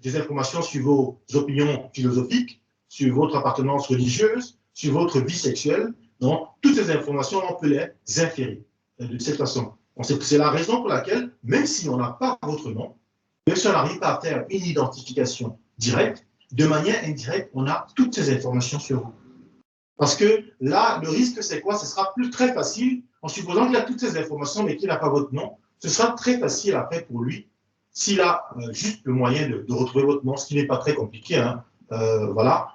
des informations sur vos opinions philosophiques, sur votre appartenance religieuse, sur votre vie sexuelle. Donc, toutes ces informations, on peut les inférer de cette façon. C'est la raison pour laquelle, même si on n'a pas votre nom, même si on n'arrive pas à faire une identification directe, de manière indirecte, on a toutes ces informations sur vous. Parce que là, le risque, c'est quoi? Ce sera plus très facile, en supposant qu'il a toutes ces informations, mais qu'il n'a pas votre nom, ce sera très facile après pour lui, s'il a juste le moyen de retrouver votre nom, ce qui n'est pas très compliqué, hein, voilà,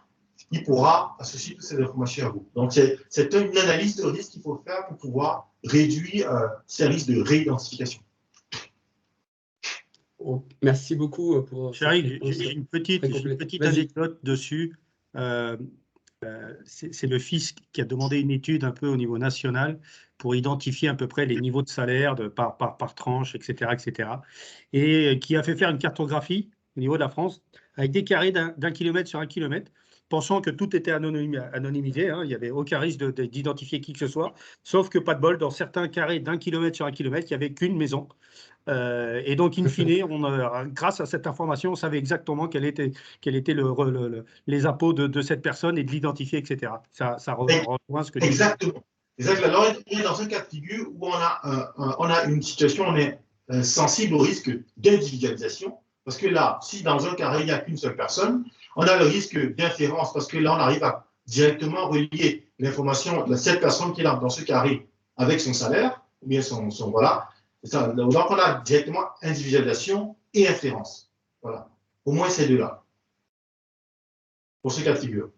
il pourra associer toutes ces informations à vous. Donc, c'est une analyse de risque qu'il faut faire pour pouvoir réduire ces risques de réidentification. Merci beaucoup pour Chéri, j'ai une petite anecdote dessus. C'est le fisc qui a demandé une étude un peu au niveau national pour identifier à peu près les niveaux de salaire par tranche, etc., etc. Et qui a fait faire une cartographie au niveau de la France avec des carrés d'un kilomètre sur un kilomètre, pensant que tout était anonymisé, hein, il n'y avait aucun risque d'identifier qui que ce soit, sauf que pas de bol, dans certains carrés d'un kilomètre sur un kilomètre, il n'y avait qu'une maison. Et donc, in fine, grâce à cette information, on savait exactement quel était les impôts de cette personne et de l'identifier, etc. Ça rejoint ce que tu dis. Exactement. Alors, on est dans un cas de figure où on a une situation, on est sensible au risque d'individualisation, parce que là, si dans un carré, il n'y a qu'une seule personne, on a le risque d'inférence, parce que là, on arrive à directement relier l'information de cette personne qui est dans ce carré avec son salaire, ou bien son voilà. Donc, on a directement individualisation et inférence. Voilà. Au moins ces deux-là. Pour ce cas de figure.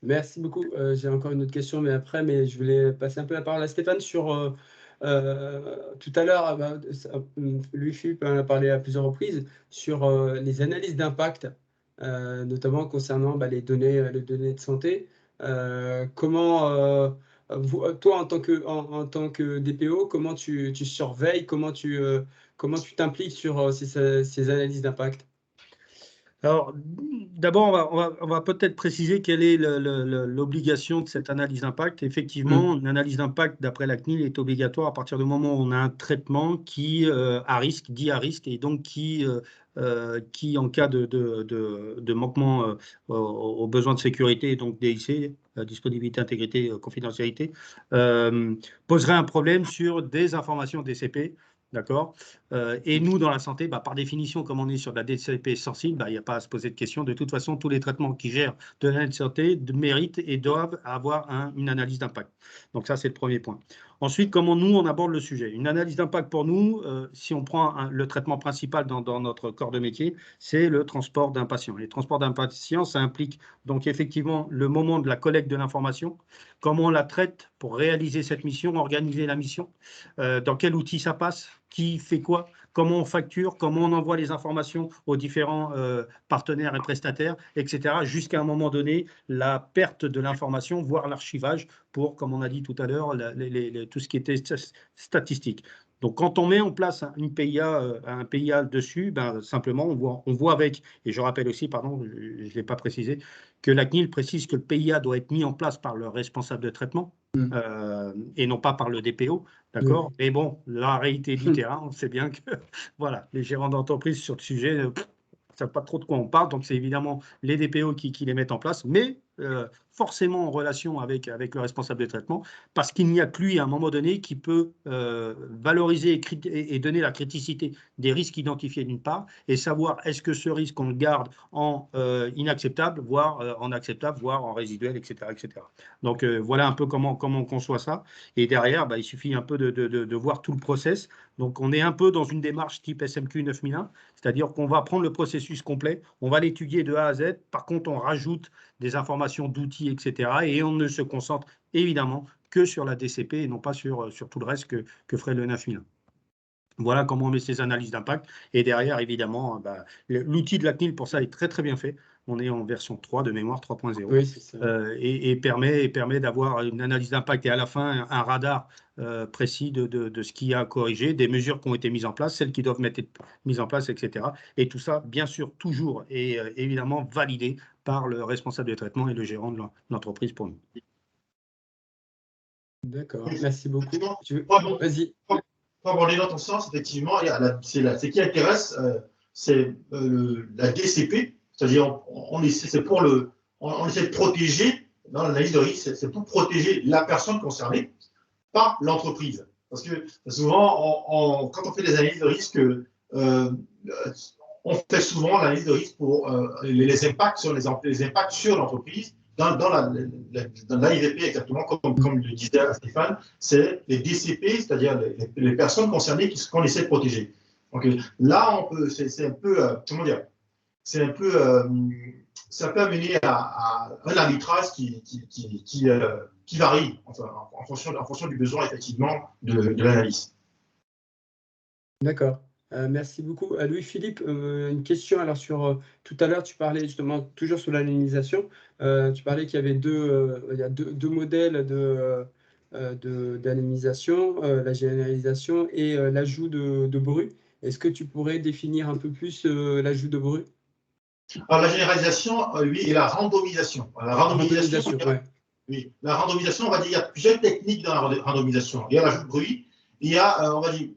Merci beaucoup. J'ai encore une autre question, mais je voulais passer un peu la parole à Stéphane sur tout à l'heure, Louis-Philippe en a parlé à plusieurs reprises sur les analyses d'impact, notamment concernant les données de santé. Comment toi, en tant que DPO, comment tu surveilles, comment tu t'impliques sur ces analyses d'impact? Alors, d'abord, on va peut-être préciser quelle est l'obligation de cette analyse d'impact. Effectivement, une analyse d'impact, d'après la CNIL, est obligatoire à partir du moment où on a un traitement qui dit à risque, et donc qui en cas de manquement aux besoins de sécurité, donc DIC, disponibilité, intégrité, confidentialité, poserait un problème sur des informations DCP. D'accord. Et nous, dans la santé, par définition, comme on est sur de la DCP sensible, il n'y a pas à se poser de questions. De toute façon, tous les traitements qui gèrent de la santé méritent et doivent avoir une analyse d'impact. Donc ça, c'est le premier point. Ensuite, comment nous, on aborde le sujet? Une analyse d'impact pour nous, si on prend le traitement principal dans notre corps de métier, c'est le transport d'un patient. Les transports d'un patient, ça implique donc effectivement le moment de la collecte de l'information, comment on la traite pour réaliser cette mission, organiser la mission, dans quel outil ça passe, qui fait quoi, comment on facture, comment on envoie les informations aux différents partenaires et prestataires, etc., jusqu'à un moment donné, la perte de l'information, voire l'archivage pour, comme on a dit tout à l'heure, tout ce qui était statistique. Donc, quand on met en place un PIA dessus, simplement, on voit avec, et je rappelle aussi, pardon, je ne l'ai pas précisé, que la CNIL précise que le PIA doit être mis en place par le responsable de traitement et non pas par le DPO, d'accord? Mais bon, la réalité du terrain, on sait bien que voilà, les gérants d'entreprise sur le sujet ne savent pas trop de quoi on parle, donc c'est évidemment les DPO qui les mettent en place, mais forcément en relation avec le responsable de traitement, parce qu'il n'y a que lui, à un moment donné, qui peut valoriser et donner la criticité des risques identifiés d'une part, et savoir est-ce que ce risque, on le garde en inacceptable, voire en acceptable, voire en résiduel, etc. etc. Donc voilà un peu comment on conçoit ça, et derrière, il suffit un peu de voir tout le process. Donc on est un peu dans une démarche type SMQ 9001, c'est-à-dire qu'on va prendre le processus complet, on va l'étudier de A à Z, par contre on rajoute des informations d'outils, etc. Et on ne se concentre évidemment que sur la DCP et non pas sur tout le reste que ferait le 9001. Voilà comment on met ces analyses d'impact. Et derrière, évidemment, l'outil de la CNIL pour ça est très, très bien fait. On est en version 3 de mémoire 3.0 oui, c'est ça. et permet d'avoir une analyse d'impact et à la fin un radar précis de ce qu'il y a à corriger, des mesures qui ont été mises en place, celles qui doivent être mises en place, etc. Et tout ça, bien sûr, toujours et évidemment validé par le responsable de traitement et le gérant de l'entreprise pour nous. D'accord, merci beaucoup. Vas-y. Pour aborder dans ton sens, effectivement, ce qui intéresse, c'est la DCP, c'est-à-dire on essaie de protéger, dans l'analyse de risque, c'est pour protéger la personne concernée par l'entreprise. Parce que souvent, quand on fait des analyses de risque, on fait souvent l'analyse de risque pour les impacts sur l'entreprise. Dans l'AIVP, exactement comme le disait Stéphane, c'est les DCP, c'est-à-dire les personnes concernées qu'on essaie de protéger. Donc là, c'est un peu, comment dire, c'est un peu, ça peut amener à un arbitrage qui varie en fonction du besoin, effectivement, de l'analyse. D'accord. Merci beaucoup. Louis-Philippe, une question. Alors, tout à l'heure, tu parlais justement, toujours sur l'anonymisation, tu parlais qu'il y avait deux modèles d'anonymisation, la généralisation et l'ajout de bruit. Est-ce que tu pourrais définir un peu plus l'ajout de bruit? Alors, la généralisation, oui, et la randomisation. La randomisation, ouais. Oui, la randomisation, on va dire, il y a plusieurs techniques dans la randomisation. Il y a l'ajout de bruit, il y a, on va dire,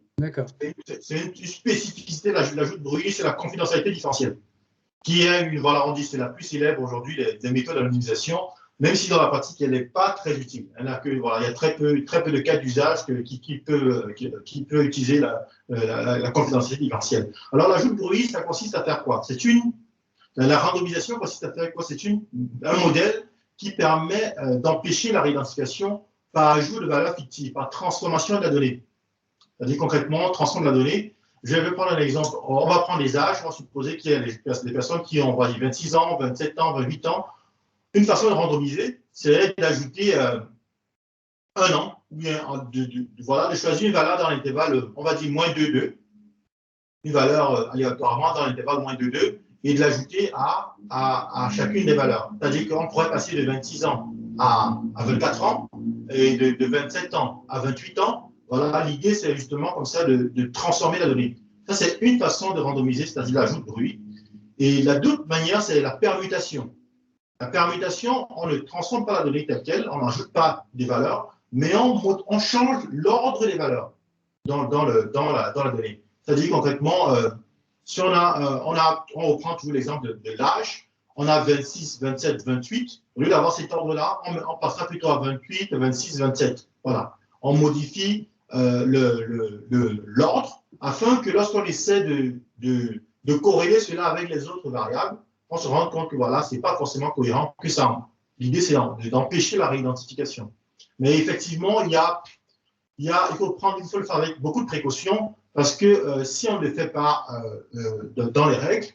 c'est une spécificité de l'ajout de bruit, c'est la confidentialité différentielle, qui est voilà, on dit c'est la plus célèbre aujourd'hui des méthodes d'anonymisation, même si dans la pratique, elle n'est pas très utile. Voilà, il y a très peu de cas d'usage qui peut utiliser la confidentialité différentielle. Alors, l'ajout de bruit, ça consiste à faire quoi? La randomisation consiste à faire quoi? C'est un modèle qui permet d'empêcher la réidentification par ajout de valeurs fictives, par transformation de la donnée. C'est-à-dire concrètement, transforme la donnée. Je vais prendre un exemple. On va prendre les âges. On va supposer qu'il y a des personnes qui ont 26 ans, 27 ans, 28 ans. Une façon de randomiser, c'est d'ajouter un an, ou bien voilà, de choisir une valeur dans l'intervalle, on va dire moins 2,2, une valeur aléatoirement dans l'intervalle moins 2,2, et de l'ajouter à chacune des valeurs. C'est-à-dire qu'on pourrait passer de 26 ans à 24 ans et de 27 ans à 28 ans. Voilà, l'idée, c'est justement comme ça de transformer la donnée. Ça, c'est une façon de randomiser, c'est-à-dire l'ajout de bruit. Et la deuxième manière, c'est la permutation. La permutation, on ne transforme pas la donnée telle qu'elle, on n'ajoute pas des valeurs, mais on change l'ordre des valeurs dans la donnée. C'est-à-dire concrètement, si on reprend toujours l'exemple de l'âge, on a 26, 27, 28. Au lieu d'avoir cet ordre-là, on passera plutôt à 28, 26, 27. Voilà. On modifie l'ordre afin que lorsqu'on essaie de corréler cela avec les autres variables, on se rend compte que voilà, ce n'est pas forcément cohérent que ça. L'idée, c'est d'empêcher la réidentification. Mais effectivement, il faut le faire avec beaucoup de précautions parce que si on ne le fait pas dans les règles,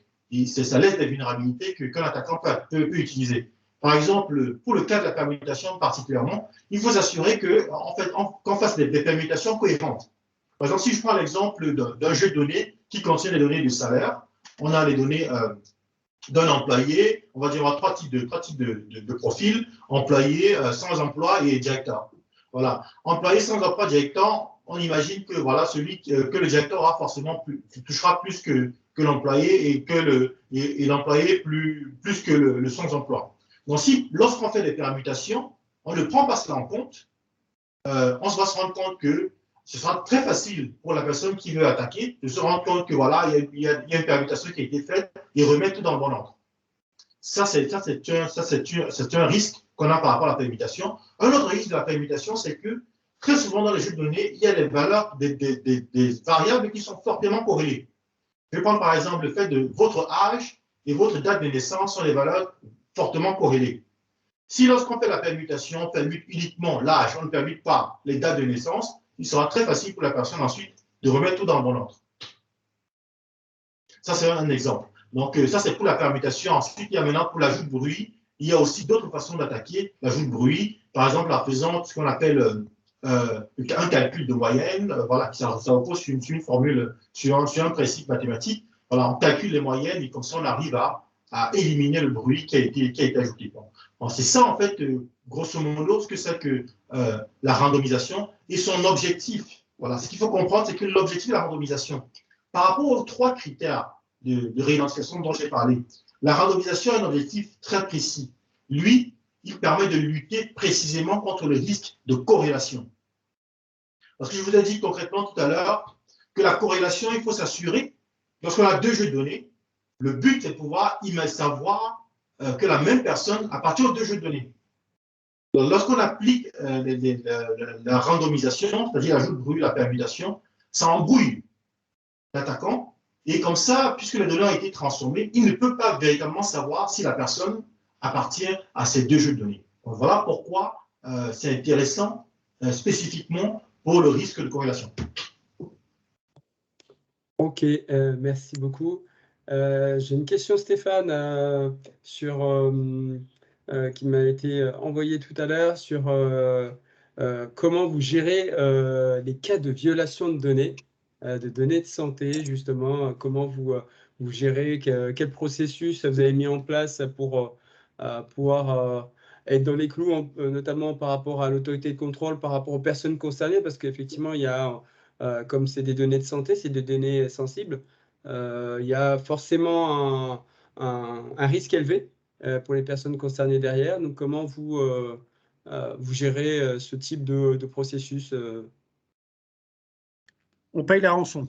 ça laisse des vulnérabilités qu'un attaquant peut utiliser. Par exemple, pour le cas de la permutation particulièrement, il faut s'assurer qu'on fasse des permutations cohérentes. Par exemple, si je prends l'exemple d'un jeu de données qui contient les données du salaire, on a les données d'un employé, on va dire trois types de profils, employé, sans emploi et directeur. Voilà. Employé sans emploi, directeur, on imagine que voilà, que le directeur aura forcément touchera plus que l'employé et l'employé plus que le sans emploi. Donc, lorsqu'on fait des permutations, on ne prend pas cela en compte, on va se rendre compte que ce sera très facile pour la personne qui veut attaquer de se rendre compte que voilà, il y a une permutation qui a été faite et remettre tout dans le bon ordre. Ça, c'est un risque qu'on a par rapport à la permutation. Un autre risque de la permutation, c'est que très souvent dans les jeux de données, il y a des valeurs, des variables qui sont fortement corrélées. Je vais prendre par exemple le fait de votre âge et votre date de naissance sont des valeurs fortement corrélées. Si lorsqu'on fait la permutation, on permute uniquement l'âge, on ne permute pas les dates de naissance, il sera très facile pour la personne ensuite de remettre tout dans le bon ordre. Ça, c'est un exemple. Donc, ça, c'est pour la permutation. Ensuite, il y a maintenant pour l'ajout de bruit. Il y a aussi d'autres façons d'attaquer l'ajout de bruit. Par exemple, en faisant ce qu'on appelle un calcul de moyenne. Voilà, ça repose sur une formule, sur un principe mathématique. Voilà, on calcule les moyennes et comme ça, on arrive à éliminer le bruit qui a été ajouté. Bon, c'est ça, en fait, grosso modo, ce que c'est que la randomisation et son objectif. Voilà, ce qu'il faut comprendre, c'est que l'objectif de la randomisation, par rapport aux trois critères de réidentification dont j'ai parlé, la randomisation a un objectif très précis. Lui, il permet de lutter précisément contre le risque de corrélation. Parce que je vous ai dit concrètement tout à l'heure que la corrélation, il faut s'assurer, lorsqu'on a deux jeux de données, le but est de pouvoir savoir que la même personne appartient aux deux jeux de données. Lorsqu'on applique la randomisation, c'est-à-dire l'ajout de bruit, la permutation, ça embrouille l'attaquant. Et comme ça, puisque les données ont été transformées, il ne peut pas véritablement savoir si la personne appartient à ces deux jeux de données. Donc, voilà pourquoi c'est intéressant spécifiquement pour le risque de corrélation. Ok, merci beaucoup. J'ai une question, Stéphane, qui m'a été envoyée tout à l'heure sur comment vous gérez les cas de violation de données de santé, justement. Comment vous gérez, quel processus vous avez mis en place pour pouvoir être dans les clous, notamment par rapport à l'autorité de contrôle, par rapport aux personnes concernées, parce qu'effectivement, il y a comme c'est des données de santé, c'est des données sensibles, il y a forcément un risque élevé pour les personnes concernées derrière. Donc, comment vous gérez ce type de processus On paye la rançon.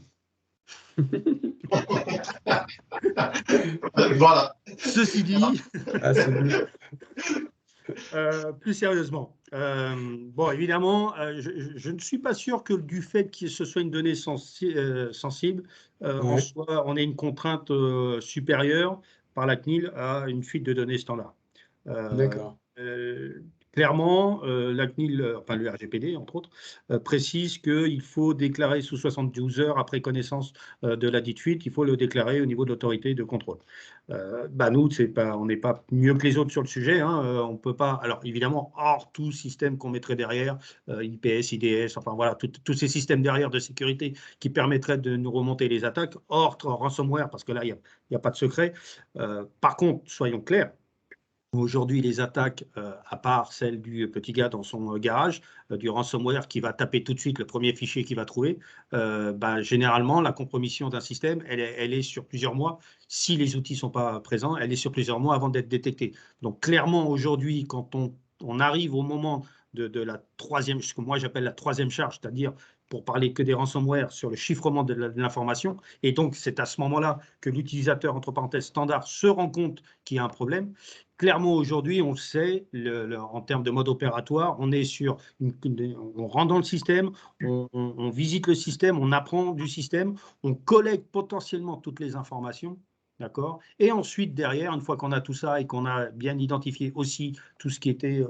Voilà. Ceci dit, plus sérieusement, bon, évidemment, je ne suis pas sûr que du fait que ce soit une donnée sensible, on ait une contrainte supérieure par la CNIL à une fuite de données standard. D'accord. Clairement, la CNIL, enfin le RGPD entre autres, précise qu'il faut déclarer sous 72 heures après connaissance de la dite fuite, il faut le déclarer au niveau de l'autorité de contrôle. Nous, on n'est pas mieux que les autres sur le sujet, hein, on peut pas, alors évidemment, hors tout système qu'on mettrait derrière, IPS, IDS, enfin voilà, tous ces systèmes derrière de sécurité qui permettraient de nous remonter les attaques, hors ransomware, parce que là, il n'y a pas de secret. Par contre, soyons clairs, aujourd'hui, les attaques, à part celle du petit gars dans son garage, du ransomware qui va taper tout de suite le premier fichier qu'il va trouver, généralement, la compromission d'un système, elle est sur plusieurs mois. Si les outils ne sont pas présents, elle est sur plusieurs mois avant d'être détectée. Donc, clairement, aujourd'hui, quand on arrive au moment de la troisième, ce que moi j'appelle la troisième charge, c'est-à-dire pour parler que des ransomware sur le chiffrement de l'information, et donc c'est à ce moment-là que l'utilisateur, entre parenthèses, standard, se rend compte qu'il y a un problème. Clairement, aujourd'hui, on le sait, en termes de mode opératoire, on est sur on rentre dans le système, on visite le système, on apprend du système, on collecte potentiellement toutes les informations, d'accord? Et ensuite, derrière, une fois qu'on a tout ça et qu'on a bien identifié aussi tout ce qui était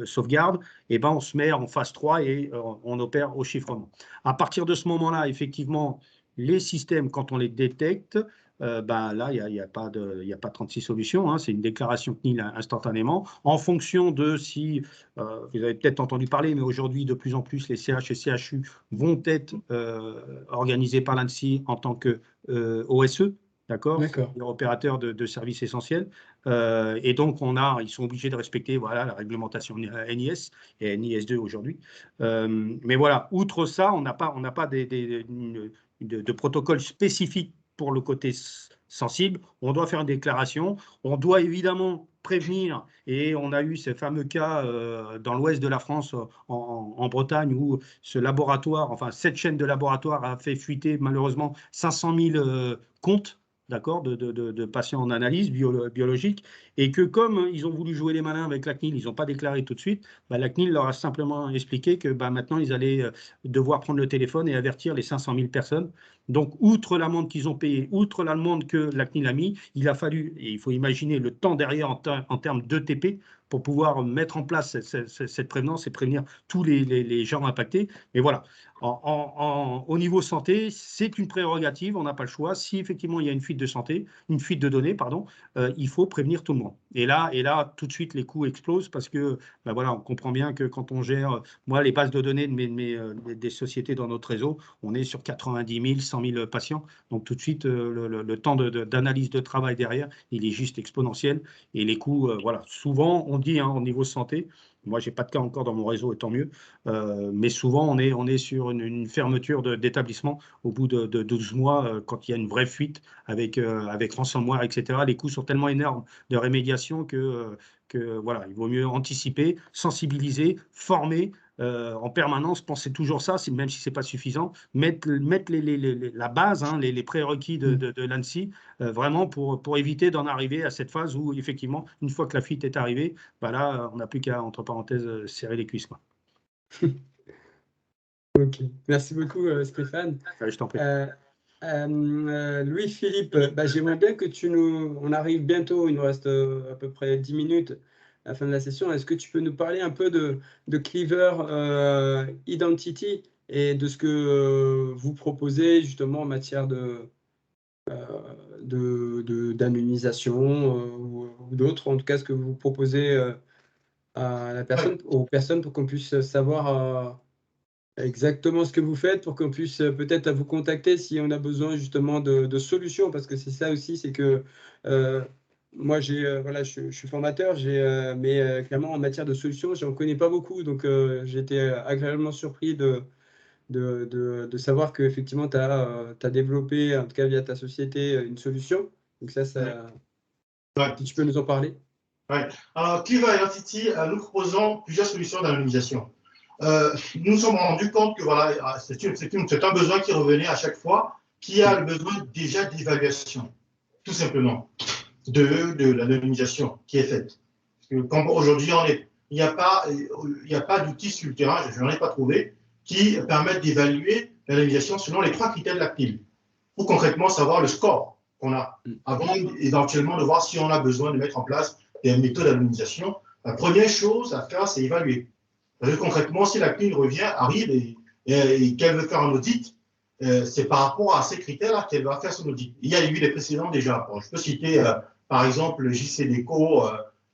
sauvegarde, on se met en phase 3 et on opère au chiffrement. À partir de ce moment-là, effectivement, les systèmes, quand on les détecte, là, il n'y a pas 36 solutions, hein, c'est une déclaration CNIL instantanément, en fonction de si, vous avez peut-être entendu parler, mais aujourd'hui, de plus en plus, les CH et CHU vont être organisés par l'ANSSI en tant que OSE, d'accord, les opérateurs de services essentiels. Et donc, ils sont obligés de respecter la réglementation NIS et NIS2 aujourd'hui. Mais voilà, outre ça, on n'a pas de protocole spécifique pour le côté sensible. On doit faire une déclaration. On doit évidemment prévenir, et on a eu ces fameux cas dans l'ouest de la France, en Bretagne, où ce laboratoire, enfin cette chaîne de laboratoire a fait fuiter malheureusement 500 000 comptes, d'accord, de patients en analyse biologique, et que comme ils ont voulu jouer les malins avec la CNIL, ils n'ont pas déclaré tout de suite, la CNIL leur a simplement expliqué que maintenant ils allaient devoir prendre le téléphone et avertir les 500 000 personnes. Donc, outre l'amende qu'ils ont payée, outre l'amende que la CNIL a mis, il a fallu, et il faut imaginer le temps derrière en termes d'ETP, pour pouvoir mettre en place cette prévenance et prévenir tous les gens impactés. Mais voilà, au niveau santé, c'est une prérogative, on n'a pas le choix. Si effectivement il y a une fuite de données, il faut prévenir tout le monde. Et là, tout de suite, les coûts explosent parce que, on comprend bien que quand on gère, moi, les bases de données des sociétés dans notre réseau, on est sur 90 000, 100 000 patients. Donc tout de suite, le temps d'analyse de travail derrière, il est juste exponentiel. Et les coûts, souvent, on dit, hein, au niveau santé. Moi, je n'ai pas de cas encore dans mon réseau, et tant mieux. Mais souvent, on est sur une fermeture d'établissement au bout de 12 mois, quand il y a une vraie fuite avec ransomware, etc. Les coûts sont tellement énormes de rémédiation que voilà, il vaut mieux anticiper, sensibiliser, former en permanence, penser toujours ça, même si ce n'est pas suffisant, mettre la base, hein, les prérequis de l'ANSSI, vraiment pour éviter d'en arriver à cette phase où, effectivement, une fois que la fuite est arrivée, bah là, on n'a plus qu'à, entre parenthèses, serrer les cuisses, quoi. Ok, merci beaucoup Stéphane. Allez, je t'en prie. Louis-Philippe, j'aimerais bien que on arrive bientôt, il nous reste à peu près 10 minutes à la fin de la session. Est-ce que tu peux nous parler un peu de Cleaver Identity et de ce que vous proposez justement en matière d'anonymisation ou d'autres, en tout cas ce que vous proposez aux personnes pour qu'on puisse savoir exactement ce que vous faites, pour qu'on puisse peut-être vous contacter si on a besoin justement de solutions, parce que c'est ça aussi, c'est que moi voilà, je suis formateur, mais clairement en matière de solutions, j'en connais pas beaucoup, donc j'ai été agréablement surpris de savoir qu'effectivement tu as développé, en tout cas via ta société, une solution. Donc ça Ouais. Si tu peux nous en parler. Ouais. Alors, Cleaver Identity, nous proposons plusieurs solutions d'anonymisation. Nous nous sommes rendus compte que voilà, c'est un besoin qui revenait à chaque fois, qui a le besoin déjà d'évaluation, tout simplement, de l'anonymisation qui est faite. Aujourd'hui, il n'y a pas d'outils sur le terrain, je n'en ai pas trouvé, qui permettent d'évaluer l'anonymisation selon les 3 critères de la CNIL, pour concrètement savoir le score qu'on a, avant éventuellement de voir si on a besoin de mettre en place des méthodes d'anonymisation. La première chose à faire, c'est évaluer. Parce que concrètement, si la CNIL arrive et qu'elle veut faire un audit, c'est par rapport à ces critères-là qu'elle va faire son audit. Il y a eu des précédents déjà. Bon, je peux citer par exemple le JCDecaux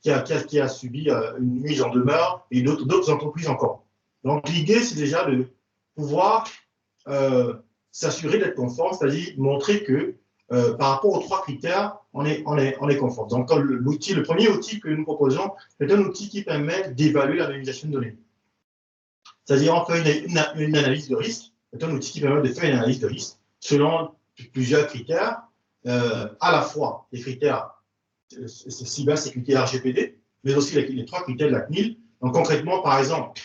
qui a subi une mise en demeure et d'autres entreprises encore. Donc l'idée, c'est déjà de pouvoir s'assurer d'être conforme, c'est-à-dire montrer que par rapport aux 3 critères, on est conforme. Donc le premier outil que nous proposons, c'est un outil qui permet d'évaluer l'anonymisation de données. C'est-à-dire on fait une analyse de risque, c'est un outil qui permet de faire une analyse de risque selon plusieurs critères, à la fois les critères cybersécurité RGPD, mais aussi les 3 critères de la CNIL. Donc concrètement, par exemple,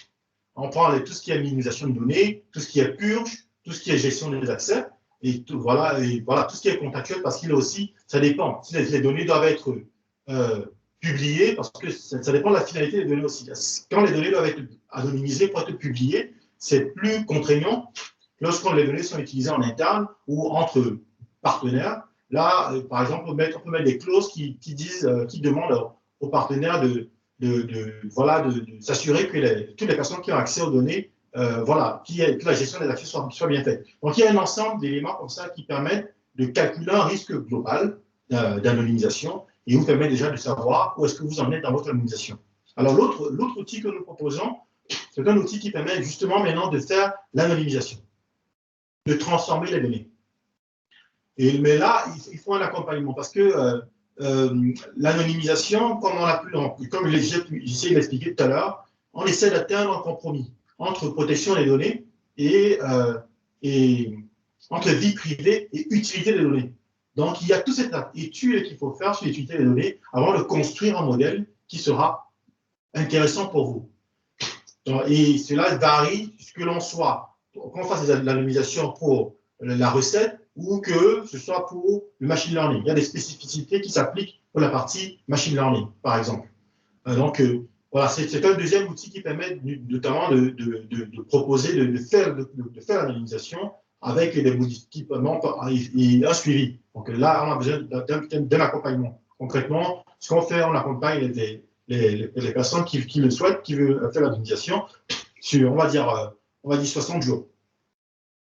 on prend tout ce qui est minimisation de données, tout ce qui est purge, tout ce qui est gestion des accès, et tout ce qui est contractuel, parce qu'il aussi, ça dépend. Si les données doivent être publiées, parce que ça dépend de la finalité des données aussi. Quand les données doivent être anonymisées pour être publiées, c'est plus contraignant lorsque les données sont utilisées en interne ou entre partenaires. Là, par exemple, on peut mettre des clauses qui demandent aux partenaires de s'assurer que toutes les personnes qui ont accès aux données, que la gestion des accès soit bien faite. Donc, il y a un ensemble d'éléments comme ça qui permettent de calculer un risque global d'anonymisation et vous permet déjà de savoir où est-ce que vous en êtes dans votre anonymisation. Alors, l'autre outil que nous proposons, c'est un outil qui permet justement maintenant de faire l'anonymisation, de transformer les données. Mais là, il faut un accompagnement parce que l'anonymisation, comme j'essaie de l'expliquer tout à l'heure, on essaie d'atteindre un compromis entre protection des données et entre vie privée et utilité des données. Donc, il y a toute cette étude qu'il faut faire sur l'utilité des données avant de construire un modèle qui sera intéressant pour vous. Et cela varie que l'on soit, qu'on fasse de l'anonymisation pour la recette ou que ce soit pour le machine learning. Il y a des spécificités qui s'appliquent pour la partie machine learning, par exemple. Donc, voilà, c'est un deuxième outil qui permet notamment de proposer, de faire l'anonymisation avec des modifications et un suivi. Donc là, on a besoin d'un accompagnement. Concrètement, ce qu'on fait, on accompagne les personnes qui le souhaitent, qui veulent faire l'anonymisation sur, on va dire 60 jours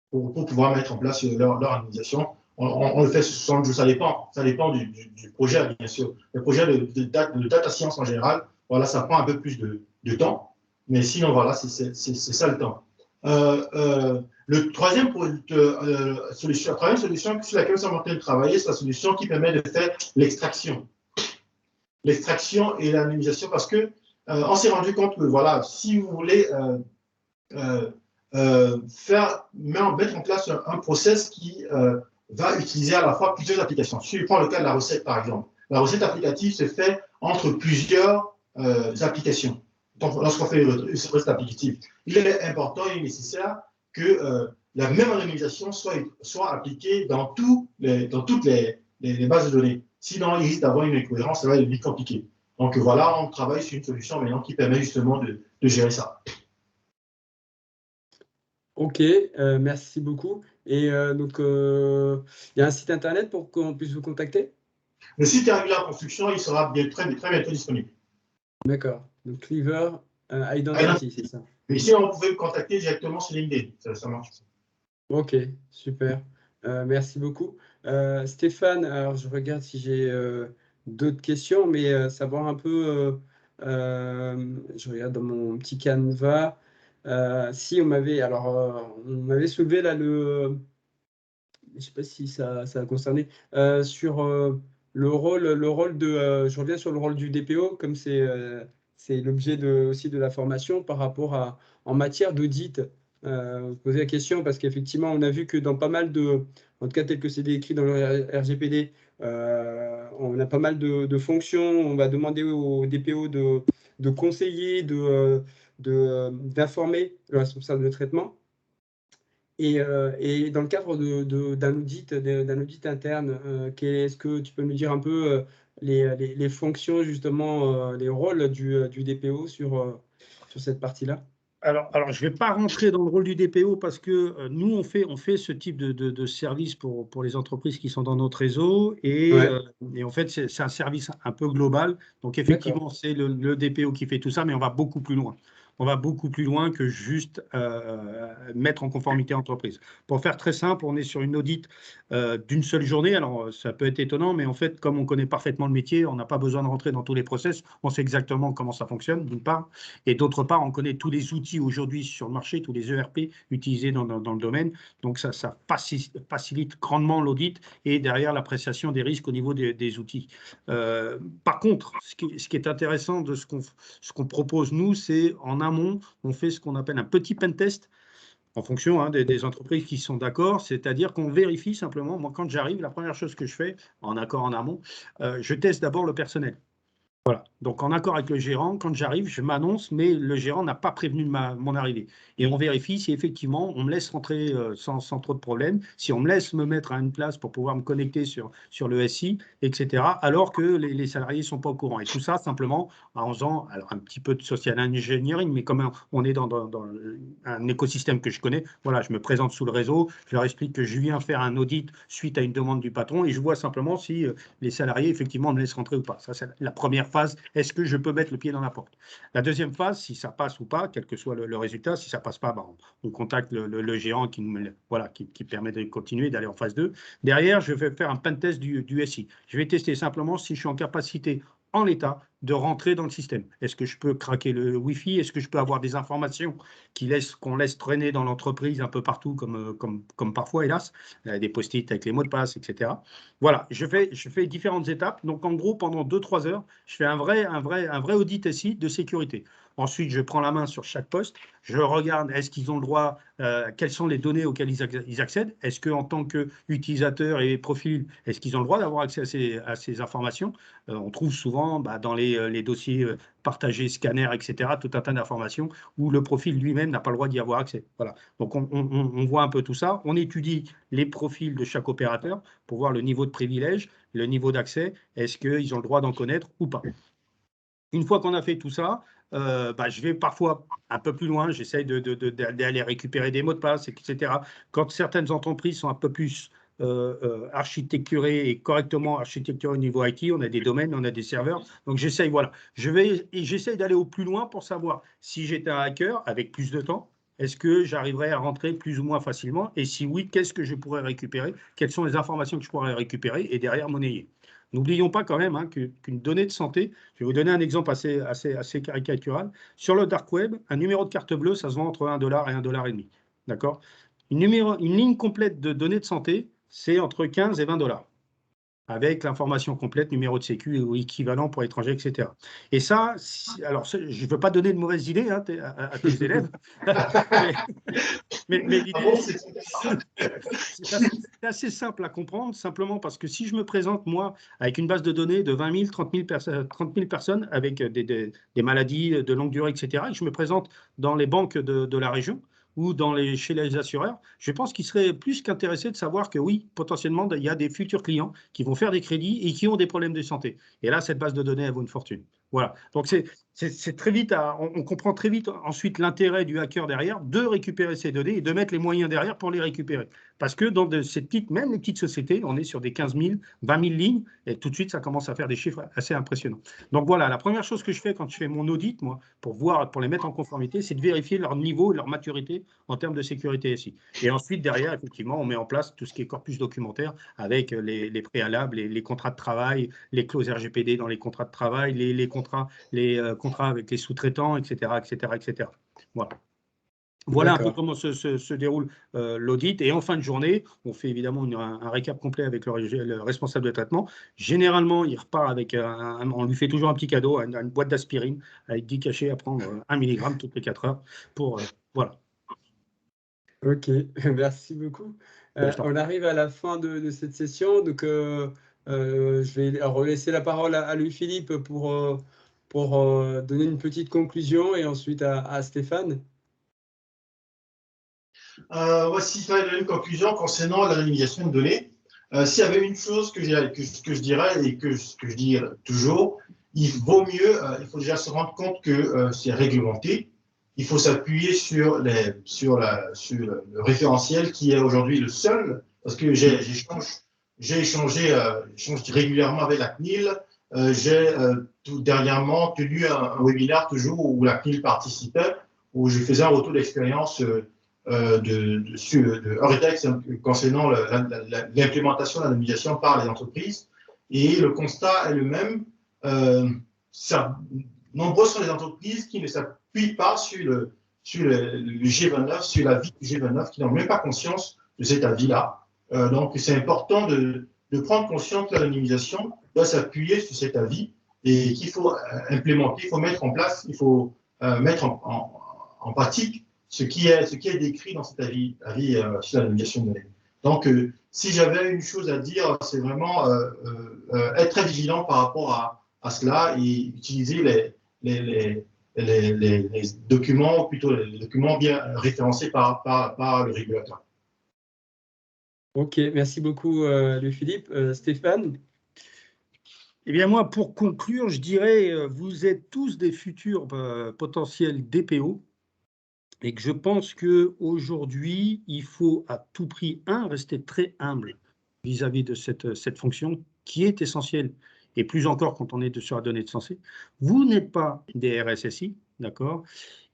pour pouvoir mettre en place leur anonymisation. On le fait sur 60 jours, ça dépend du projet, bien sûr. Le projet de data science en général, voilà, ça prend un peu plus de temps, mais sinon, voilà, c'est ça le temps. La troisième solution sur laquelle nous sommes en train de travailler, c'est la solution qui permet de faire l'extraction. L'extraction et l'anonymisation, parce que on s'est rendu compte que, voilà, si vous voulez mettre en place un process qui va utiliser à la fois plusieurs applications. Si je prends le cas de la recette, par exemple, la recette applicative se fait entre plusieurs applications. Donc, lorsqu'on fait une recette applicative, il est important et nécessaire que la même anonymisation soit appliquée dans toutes les bases de données. Sinon, il risque d'avoir une incohérence, ça va être vite compliqué. Donc voilà, on travaille sur une solution maintenant qui permet justement de gérer ça. Ok, merci beaucoup. Et donc, il y a un site internet pour qu'on puisse vous contacter? Le site est arrivé en construction, il sera très bientôt disponible. D'accord. Donc, Clever Identity, c'est ça. Mais si on pouvait me contacter directement sur LinkedIn, ça marche. Ok, super. Merci beaucoup. Stéphane, alors je regarde si j'ai d'autres questions, mais savoir un peu, je regarde dans mon petit canevas. Si on m'avait soulevé là je ne sais pas si ça a concerné, sur le rôle de, je reviens sur le rôle du DPO, comme c'est l'objet aussi de la formation par rapport en matière d'audit. Vous posez la question parce qu'effectivement, on a vu que dans pas mal en tout cas tel que c'est décrit dans le RGPD, on a pas mal de fonctions. On va demander au DPO de conseiller, d'informer le responsable de traitement. Et dans le cadre d'un audit interne, est-ce que tu peux nous dire un peu les fonctions, justement, les rôles du DPO sur cette partie-là? Alors, je ne vais pas rentrer dans le rôle du DPO parce que nous, on fait ce type de service pour les entreprises qui sont dans notre réseau. Et en fait, c'est un service un peu global. Donc, effectivement, c'est le DPO qui fait tout ça, mais on va beaucoup plus loin. On va beaucoup plus loin que juste mettre en conformité l'entreprise. Pour faire très simple, on est sur une audit d'une seule journée. Alors, ça peut être étonnant, mais en fait, comme on connaît parfaitement le métier, on n'a pas besoin de rentrer dans tous les process. On sait exactement comment ça fonctionne, d'une part. Et d'autre part, on connaît tous les outils aujourd'hui sur le marché, tous les ERP utilisés dans le domaine. Donc, ça facilite grandement l'audit et derrière l'appréciation des risques au niveau des outils. Par contre, ce qui est intéressant de ce qu'on propose, nous, c'est en amont, on fait ce qu'on appelle un petit pen test en fonction des entreprises qui sont d'accord, c'est-à-dire qu'on vérifie simplement. Moi, quand j'arrive, la première chose que je fais, en accord en amont, je teste d'abord le personnel. Voilà. Donc, en accord avec le gérant, quand j'arrive, je m'annonce, mais le gérant n'a pas prévenu de mon arrivée. Et on vérifie si effectivement on me laisse rentrer sans trop de problèmes, si on me laisse me mettre à une place pour pouvoir me connecter sur le SI, etc., alors que les salariés ne sont pas au courant. Et tout ça, simplement, en faisant un petit peu de social engineering, mais comme on est dans un écosystème que je connais, voilà, je me présente sous le réseau, je leur explique que je viens faire un audit suite à une demande du patron et je vois simplement si les salariés, effectivement, me laissent rentrer ou pas. Ça, c'est la première phase. Est-ce que je peux mettre le pied dans la porte? La deuxième phase, si ça passe ou pas, quel que soit le résultat, si ça passe pas, on contacte le gérant qui permet de continuer, d'aller en phase 2. Derrière, je vais faire un pen test du SI. Je vais tester simplement si je suis en capacité, en l'état, de rentrer dans le système. Est-ce que je peux craquer le Wi-Fi? Est-ce que je peux avoir des informations qu'on laisse traîner dans l'entreprise un peu partout, comme parfois, hélas, des post-it avec les mots de passe, etc. Voilà, je fais différentes étapes. Donc, en gros, pendant 2-3 heures, je fais un vrai audit SI de sécurité. Ensuite, je prends la main sur chaque poste. Je regarde, est-ce qu'ils ont le droit, quelles sont les données auxquelles ils accèdent? Est-ce qu'en tant qu'utilisateur et profil, est-ce qu'ils ont le droit d'avoir accès à ces informations? On trouve souvent dans les dossiers partagés, scanners, etc., tout un tas d'informations où le profil lui-même n'a pas le droit d'y avoir accès. Voilà. Donc, on voit un peu tout ça. On étudie les profils de chaque opérateur pour voir le niveau de privilège, le niveau d'accès. Est-ce qu'ils ont le droit d'en connaître ou pas? Une fois qu'on a fait tout ça, je vais parfois un peu plus loin, j'essaye d'aller récupérer des mots de passe, etc. Quand certaines entreprises sont un peu plus architecturées et correctement architecturées au niveau IT, on a des domaines, on a des serveurs. Donc j'essaye, voilà. J'essaye d'aller au plus loin pour savoir si j'étais un hacker avec plus de temps, est-ce que j'arriverais à rentrer plus ou moins facilement? Et si oui, qu'est-ce que je pourrais récupérer? Quelles sont les informations que je pourrais récupérer et derrière monnayer? N'oublions pas quand même qu'une donnée de santé, je vais vous donner un exemple assez caricatural. Sur le dark web, un numéro de carte bleue, ça se vend entre $1 et $1,50. D'accord? Une ligne complète de données de santé, c'est entre 15 et $20. avec l'information complète, numéro de sécu ou équivalent pour étrangers, etc. Et ça, alors je ne veux pas donner de mauvaises idées hein, à tes élèves, mais l'idée, c'est assez simple à comprendre, simplement parce que si je me présente, moi, avec une base de données de 20 000, 30 000 personnes avec des maladies de longue durée, etc., et que je me présente dans les banques de la région, ou chez les assureurs, je pense qu'ils seraient plus qu'intéressés de savoir que oui, potentiellement, il y a des futurs clients qui vont faire des crédits et qui ont des problèmes de santé. Et là, cette base de données, elle vaut une fortune. Voilà. Donc, c'est très vite, on comprend très vite ensuite l'intérêt du hacker derrière de récupérer ces données et de mettre les moyens derrière pour les récupérer. Parce que dans même les petites sociétés, on est sur des 15 000, 20 000 lignes, et tout de suite, ça commence à faire des chiffres assez impressionnants. Donc voilà, la première chose que je fais quand je fais mon audit, moi, pour les mettre en conformité, c'est de vérifier leur niveau et leur maturité en termes de sécurité SI. Et ensuite, derrière, effectivement, on met en place tout ce qui est corpus documentaire avec les préalables, les contrats de travail, les clauses RGPD dans les contrats de travail, les contrats avec les sous-traitants, etc., etc., etc. Voilà. Voilà un peu comment se déroule l'audit. Et en fin de journée, on fait évidemment un récap complet avec le responsable de traitement. Généralement, il repart avec on lui fait toujours un petit cadeau, une boîte d'aspirine avec 10 cachets à prendre 1 mg toutes les 4 heures. Voilà. Ok, merci beaucoup. On arrive à la fin de cette session, donc je vais relaisser la parole à Louis-Philippe pour donner une petite conclusion et ensuite à Stéphane. Voici une conclusion concernant l'anonymisation de données. S'il y avait une chose que je dirais et que je dis toujours, il faut déjà se rendre compte que c'est réglementé. Il faut s'appuyer sur le référentiel qui est aujourd'hui le seul, parce que j'échange régulièrement avec la CNIL. J'ai dernièrement tenu un webinaire toujours où la CNIL participait, où je faisais un retour d'expérience de Euretex concernant l'implémentation de l'anonymisation par les entreprises. Et le constat est le même. Nombreuses sont les entreprises qui ne s'appuient pas sur le G29, sur l'avis du G29, qui n'ont même pas conscience de cet avis-là. Donc, c'est important de prendre conscience que l'anonymisation doit s'appuyer sur cet avis et qu'il faut implémenter, il faut mettre en place, il faut mettre en pratique ce qui est décrit dans cet avis sur l'anonymisation de données. Donc, si j'avais une chose à dire, c'est vraiment être très vigilant par rapport à cela et utiliser les documents, plutôt les documents bien référencés par le régulateur. Ok, merci beaucoup Louis-Philippe. Stéphane? Eh bien moi, pour conclure, je dirais, vous êtes tous des futurs potentiels DPO, et que je pense qu'aujourd'hui, il faut à tout prix, rester très humble vis-à-vis de cette fonction qui est essentielle, et plus encore quand on est sur la donnée de santé. Vous n'êtes pas des RSSI, d'accord?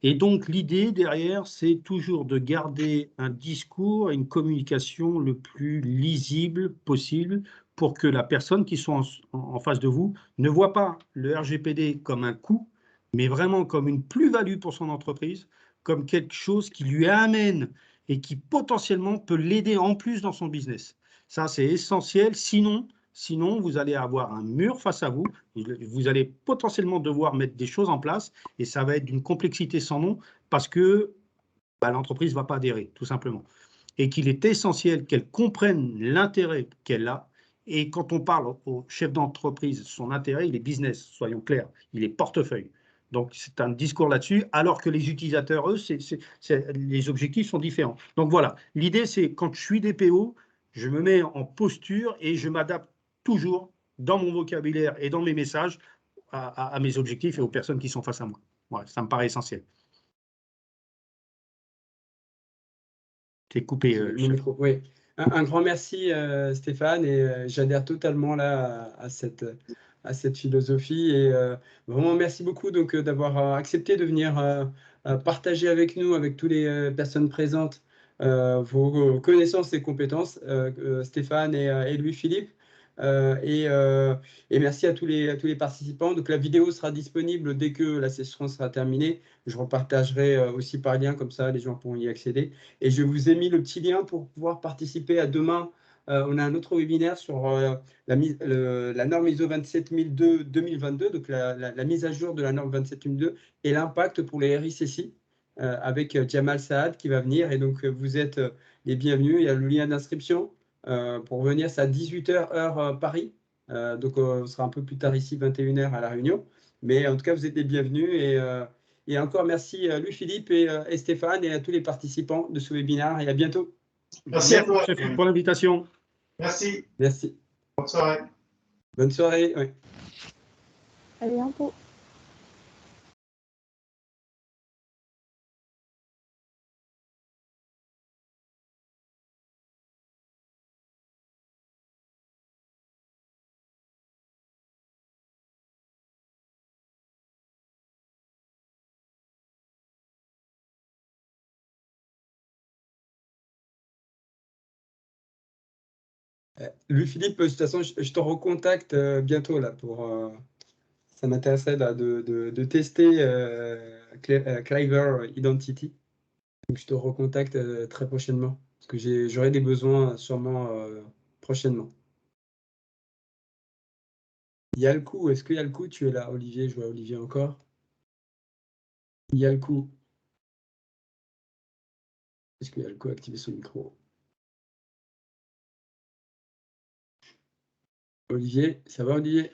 Et donc, l'idée derrière, c'est toujours de garder un discours et une communication le plus lisible possible pour que la personne qui soit en face de vous ne voit pas le RGPD comme un coût, mais vraiment comme une plus-value pour son entreprise, comme quelque chose qui lui amène et qui potentiellement peut l'aider en plus dans son business. Ça, c'est essentiel. Sinon, vous allez avoir un mur face à vous. Vous allez potentiellement devoir mettre des choses en place et ça va être d'une complexité sans nom parce que l'entreprise ne va pas adhérer, tout simplement. Et qu'il est essentiel qu'elle comprenne l'intérêt qu'elle a. Et quand on parle au chef d'entreprise, son intérêt, il est business, soyons clairs, il est portefeuille. Donc, c'est un discours là-dessus, alors que les utilisateurs, eux, les objectifs sont différents. Donc, voilà, l'idée, c'est quand je suis DPO, je me mets en posture et je m'adapte toujours dans mon vocabulaire et dans mes messages à mes objectifs et aux personnes qui sont face à moi. Voilà, ça me paraît essentiel. T'es coupé. Oui. Un grand merci Stéphane, et j'adhère totalement là à cette philosophie, et vraiment merci beaucoup donc d'avoir accepté de venir partager avec nous, avec toutes les personnes présentes, vos connaissances et compétences, Stéphane et Louis-Philippe. Et merci à tous les participants. Donc la vidéo sera disponible dès que la session sera terminée. Je repartagerai aussi par lien, comme ça les gens pourront y accéder. Et je vous ai mis le petit lien pour pouvoir participer à demain on a un autre webinaire sur la norme ISO 27002-2022, donc la mise à jour de la norme 27002 et l'impact pour les RICC avec Jamal Saad qui va venir. Et donc, vous êtes les bienvenus. Il y a le lien d'inscription pour venir. C'est à 18h heure Paris. Donc, on sera un peu plus tard ici, 21h à La Réunion. Mais en tout cas, vous êtes les bienvenus. Et encore merci Louis-Philippe et Stéphane et à tous les participants de ce webinaire. Et à bientôt. Merci à toi. Shafik, pour l'invitation. Merci. Merci. Bonne soirée. Bonne soirée. Oui. À bientôt. Louis-Philippe, de toute façon, je te recontacte bientôt là pour. Ça m'intéresserait de tester Cliver Identity. Donc, je te recontacte très prochainement parce que j'aurai des besoins sûrement prochainement. Il y a le coup. Est-ce qu'il y a le coup? Tu es là, Olivier? Je vois Olivier encore. Il y a le coup. Est-ce qu'il y a le coup? Activer son micro. Olivier, ça va, Olivier?